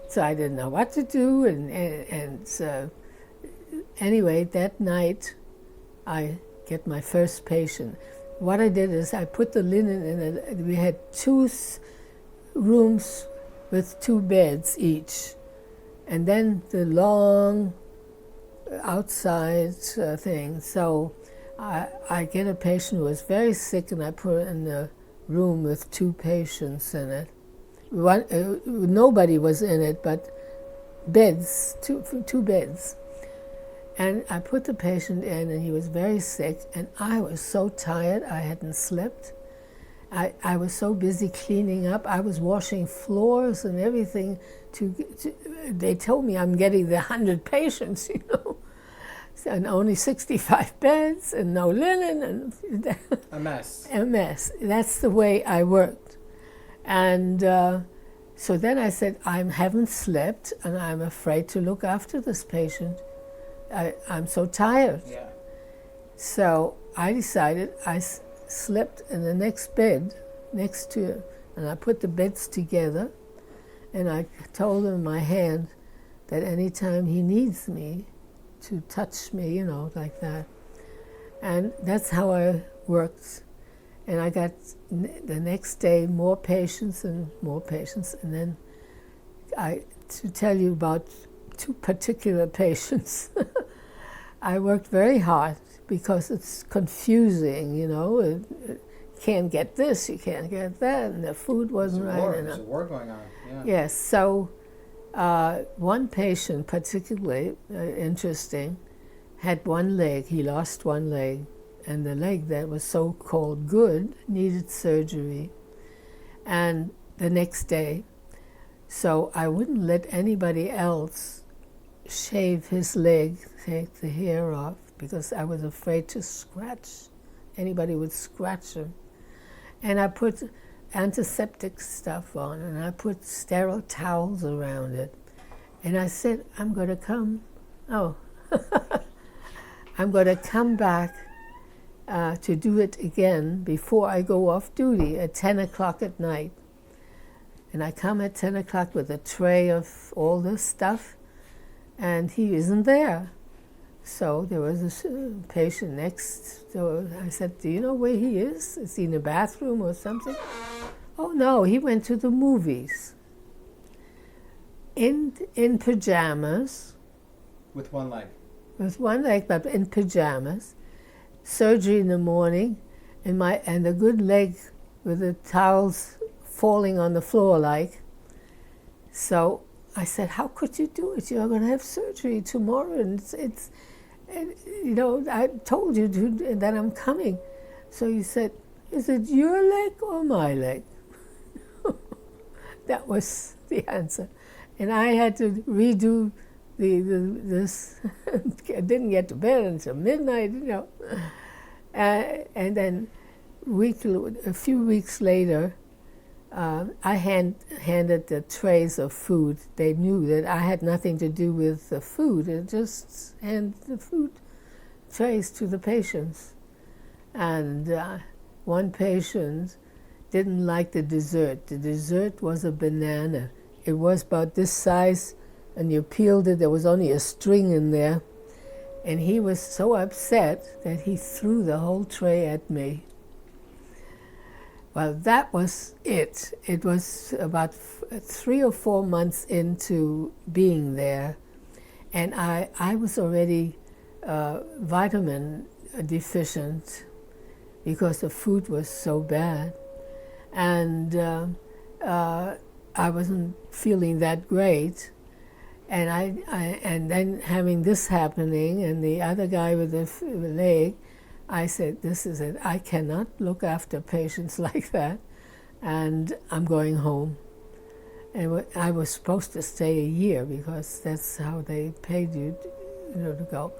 So I didn't know what to do, and so anyway, that night I get my first patient. What I did is I put the linen in it. We had 2 rooms with 2 beds each, and then the long outside thing. So I get a patient who was very sick, and I put her in the room with 2 patients in it. Nobody was in it, but beds, two beds. And I put the patient in, and he was very sick, and I was so tired, I hadn't slept. I was so busy cleaning up. I was washing floors and everything. They told me I'm getting the 100 patients, you know, and only 65 beds and no linen. And a mess. A mess. That's the way I worked. And so then I said, I haven't slept, and I'm afraid to look after this patient. I'm so tired. Yeah. So I decided I slept in the next bed next to him, and I put the beds together, and I told him in my hand that anytime he needs me to touch me, you know, like that. And that's how I worked. And I got the next day more patients, and then to tell you about two particular patients, I worked very hard because it's confusing, you know. You can't get this, you can't get that, and the food wasn't right. There's a war going on. Yeah. Yes. So one patient, particularly interesting, had one leg. He lost one leg, and the leg that was so-called good needed surgery. And the next day, so I wouldn't let anybody else shave his leg, take the hair off, because I was afraid to scratch. Anybody would scratch him. And I put antiseptic stuff on, and I put sterile towels around it. And I said, I'm going to come back to do it again before I go off duty at 10 o'clock at night. And I come at 10 o'clock with a tray of all this stuff, and he isn't there. So there was a patient next door. I said, do you know where he is? Is he in the bathroom or something? Oh no, he went to the movies. In pajamas. With one leg. With one leg, but in pajamas. Surgery in the morning, and the good leg with the towels falling on the floor like. So I said, how could you do it? You're going to have surgery tomorrow, and it's you know, I told you that I'm coming. So he said, is it your leg or my leg? That was the answer. And I had to redo this. I didn't get to bed until midnight, you know. And then a few weeks later, I handed the trays of food. They knew that I had nothing to do with the food. I just handed the food trays to the patients. And one patient didn't like the dessert. The dessert was a banana. It was about this size, and you peeled it. There was only a string in there. And he was so upset that he threw the whole tray at me. Well, that was it. It was about 3 or 4 months into being there, and I was already vitamin deficient because the food was so bad, and I wasn't feeling that great. And and then having this happening, and the other guy with the leg, I said, this is it. I cannot look after patients like that, and I'm going home. And I was supposed to stay a year because that's how they paid you, to go.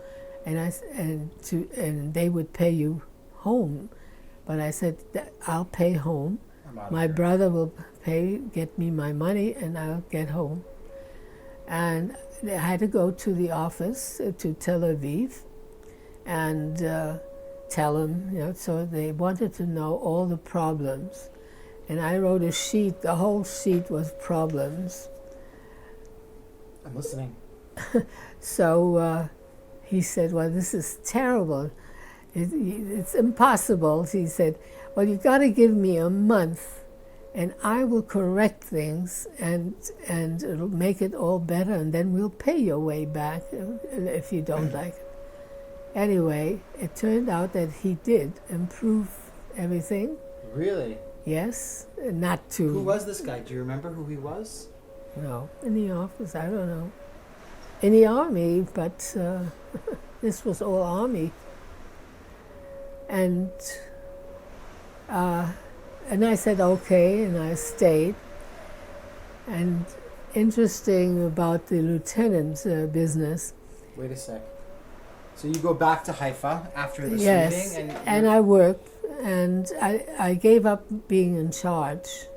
And they would pay you home. But I said, I'll pay home. My brother will get me my money, and I'll get home. And I had to go to the office to Tel Aviv and tell them, so they wanted to know all the problems. And I wrote a sheet, the whole sheet was problems. I'm listening. So he said, well, this is terrible. It's impossible. He said, well, you got to give me a month, and I will correct things, and it'll make it all better, and then we'll pay your way back if you don't like it. Anyway, it turned out that he did improve everything. Really? Yes, not to... Who was this guy? Do you remember who he was? No, in the office, I don't know. In the army, but this was all army. And I said, okay, and I stayed. And interesting about the lieutenant's business. Wait a sec. So you go back to Haifa after the yes, shooting? and I worked, and I gave up being in charge.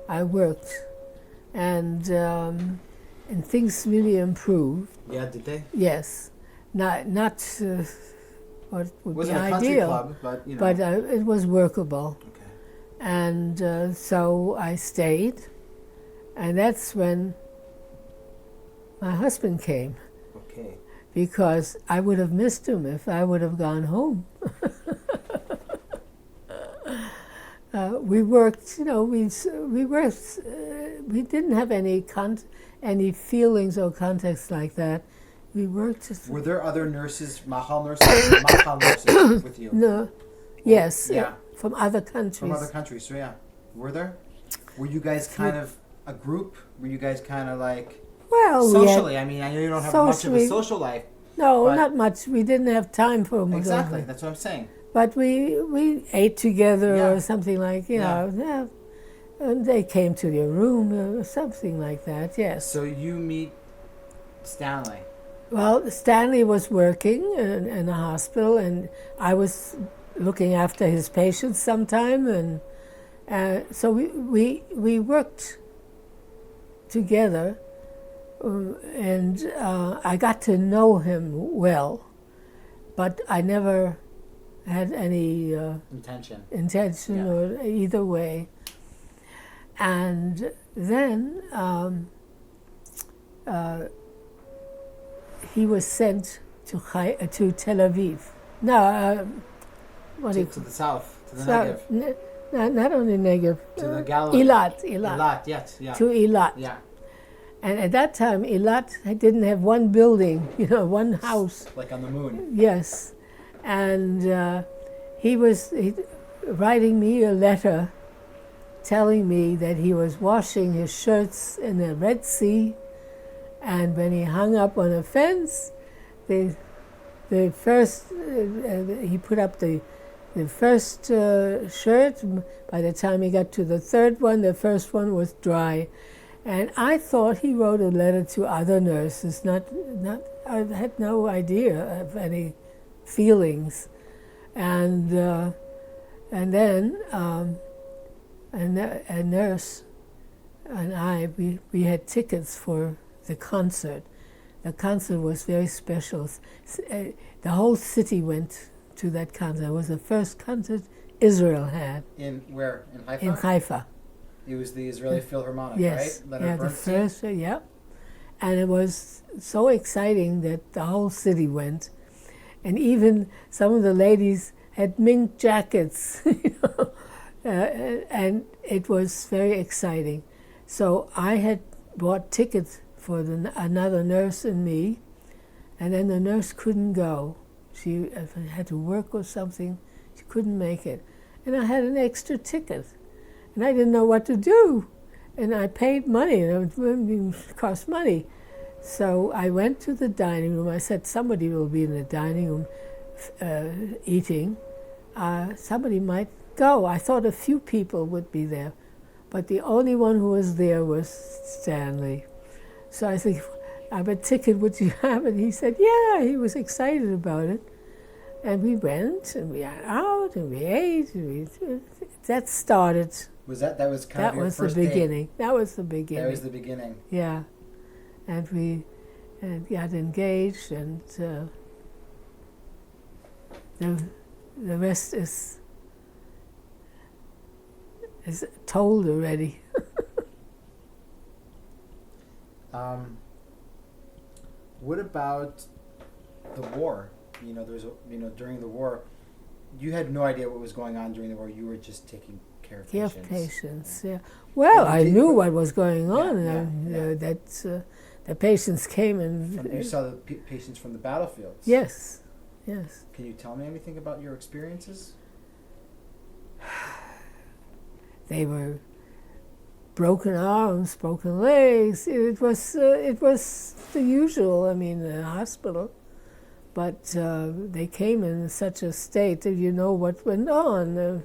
I worked, and things really improved. Yeah, did they? Yes, not what would Wasn't be a country ideal, club, but but it was workable. Okay. And so I stayed, and that's when my husband came. Okay. Because I would have missed him if I would have gone home. we worked, we didn't have any feelings or context like that. We worked. Were there other nurses, mahal nurses with you? No. Yes. Yeah. From other countries. From other countries, so yeah. Were there? Were you guys kind of a group? Were you guys kind of like socially? I mean, I know you don't have much of a social life. No, not much. We didn't have time for them. Exactly, that's what I'm saying. But we ate together or something like, you know, and they came to your room or something like that, yes. So you meet Stanley. Well, Stanley was working in a hospital, and I was looking after his patients sometime, and so we worked together, and I got to know him well, but I never had any intention or either way. And then he was sent to Tel Aviv. No, to the south, to the Negev. Not only Negev. To the Galilee. Eilat, yes, yeah. To Eilat. Yeah. And at that time, Eilat didn't have one building, one house. Like on the moon. Yes. And he was writing me a letter telling me that he was washing his shirts in the Red Sea, and when he hung up on a fence, the first he put up the first shirt. By the time he got to the third one, the first one was dry. And I thought he wrote a letter to other nurses. I had no idea of any feelings. And then a nurse and I, we had tickets for the concert. The concert was very special. The whole city went to that concert. It was the first concert Israel had. In where? In Haifa? In Haifa. It was the Israeli Philharmonic, yes. right? Yeah, the first, yeah. And it was so exciting that the whole city went. And even some of the ladies had mink jackets, and it was very exciting. So I had bought tickets for another nurse and me, and then the nurse couldn't go. She had to work or something. She couldn't make it. And I had an extra ticket, and I didn't know what to do. And I paid money, and it cost money. So I went to the dining room. I said, somebody will be in the dining room eating. Somebody might go. I thought a few people would be there, but the only one who was there was Stanley. So I said, I have a ticket, would you have it? He said, yeah, he was excited about it. And we went, and we went out, and we ate, and that started. That was kind of your first the beginning. date? That was the beginning. That was the beginning. Yeah. And we got engaged, and the rest is told already. What about the war? During the war, you had no idea what was going on during the war. You were just taking care of patients. Patients, yeah. Well, I knew what was going on. Yeah. The patients came and... You saw the patients from the battlefields. Yes, yes. Can you tell me anything about your experiences? They were broken arms, broken legs. It was the usual. I mean, the hospital, but they came in such a state that you know what went on.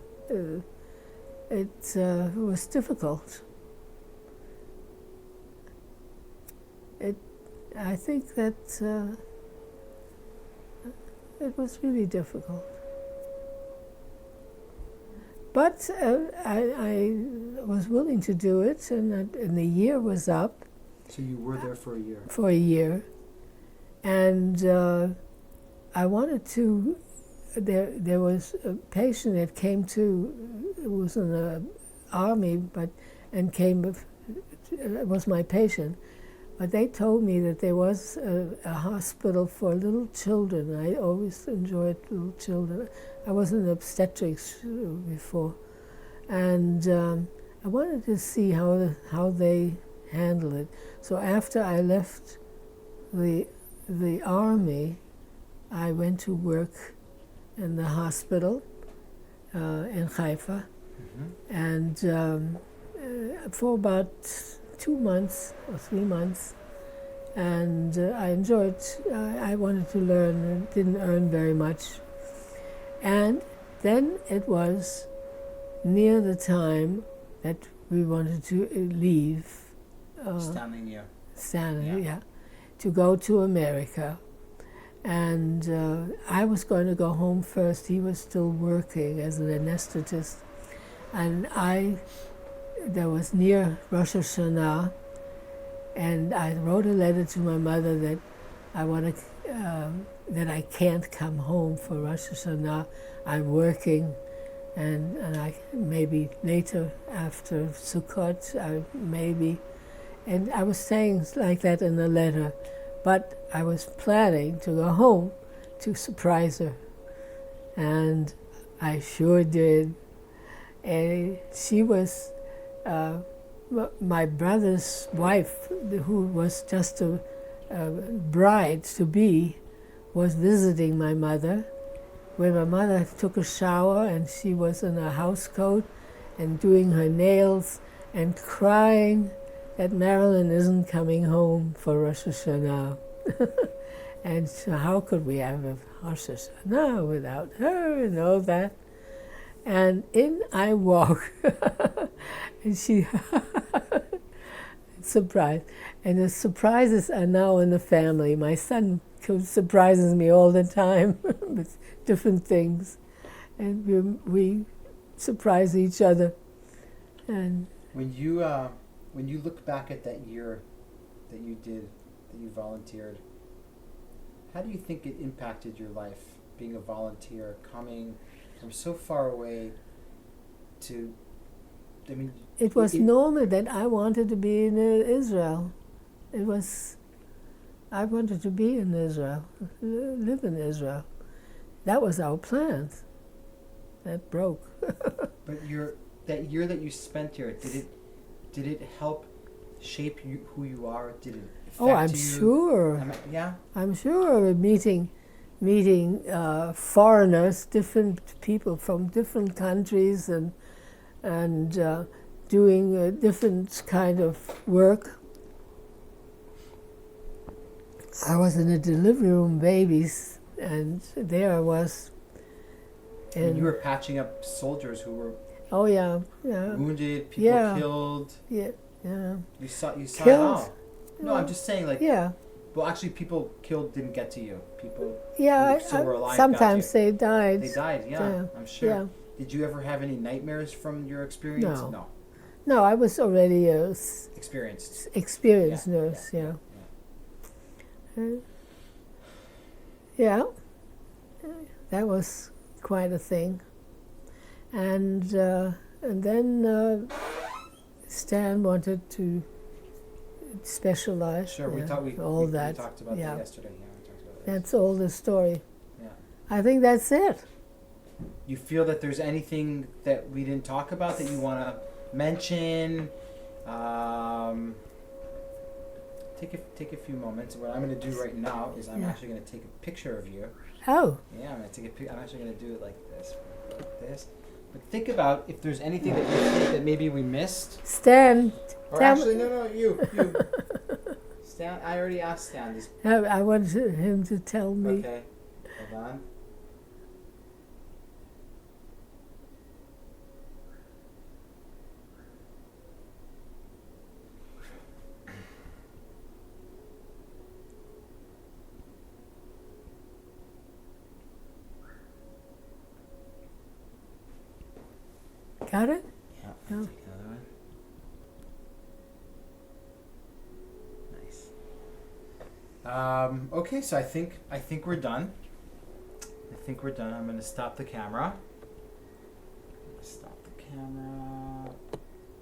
It was difficult. I think that it was really difficult. But I was willing to do it, and the year was up. So you were there for a year? For a year. And I wanted to, there was a patient that came who was in the army, was my patient. But they told me that there was a hospital for little children. I always enjoyed little children. I was in obstetrics before. And I wanted to see how they handle it. So after I left the army, I went to work in the hospital in Haifa, and for about 2 months or 3 months, and I enjoyed. I wanted to learn and didn't earn very much, and then it was near the time that we wanted to leave. Stanley, yeah, to go to America. And I was going to go home first. He was still working as an anesthetist. And there was near Rosh Hashanah, and I wrote a letter to my mother that that I can't come home for Rosh Hashanah. I'm working, and I maybe later after Sukkot, and I was saying like that in the letter, but I was planning to go home to surprise her, and I sure did. And she was my brother's wife, who was just a bride-to-be, was visiting my mother. When my mother took a shower and she was in a house coat and doing her nails and crying that Marilyn isn't coming home for Rosh Hashanah. And so how could we have a Rosh Hashanah without her and all that? And in I walk, and she surprised. And the surprises are now in the family. My son surprises me all the time with different things, and we surprise each other. And when you look back at that year that you volunteered, how do you think it impacted your life, being a volunteer, coming from so far away to, I mean... It was normal that I wanted to be in Israel. I wanted to be in Israel, live in Israel. That was our plans. That broke. But that year that you spent here, did it help shape who you are? Did it affect you? Oh, I'm sure. Yeah? I'm sure. Meeting foreigners, different people from different countries, and doing a different kind of work. I was in a delivery room, babies, and there I was. And you were patching up soldiers who were wounded, people killed. Yeah. You saw killed? It all. No, I'm just saying, like. Yeah. Well, actually, people killed didn't get to you. People who still were alive sometimes got you. they died. They died, yeah, I'm sure. Yeah. Did you ever have any nightmares from your experience? No. No, I was already a experienced nurse, yeah. Yeah. That was quite a thing. And then Stan wanted to specialize. Sure, we talked about that yesterday. That's all the story. Yeah. I think that's it. You feel that there's anything that we didn't talk about that you want to mention? Take a few moments. What I'm going to do right now is I'm actually going to take a picture of you. Oh. Yeah, I'm going to take a picture. I'm actually going to do it like this. But think about if there's anything that you think that maybe we missed. Stan. Or actually, no, you. Stan, I already asked Stan this. I wanted him to tell me. Okay, hold on. Got it? Yeah. No. Take another one. Nice. Okay, so I think we're done. I'm going to stop the camera.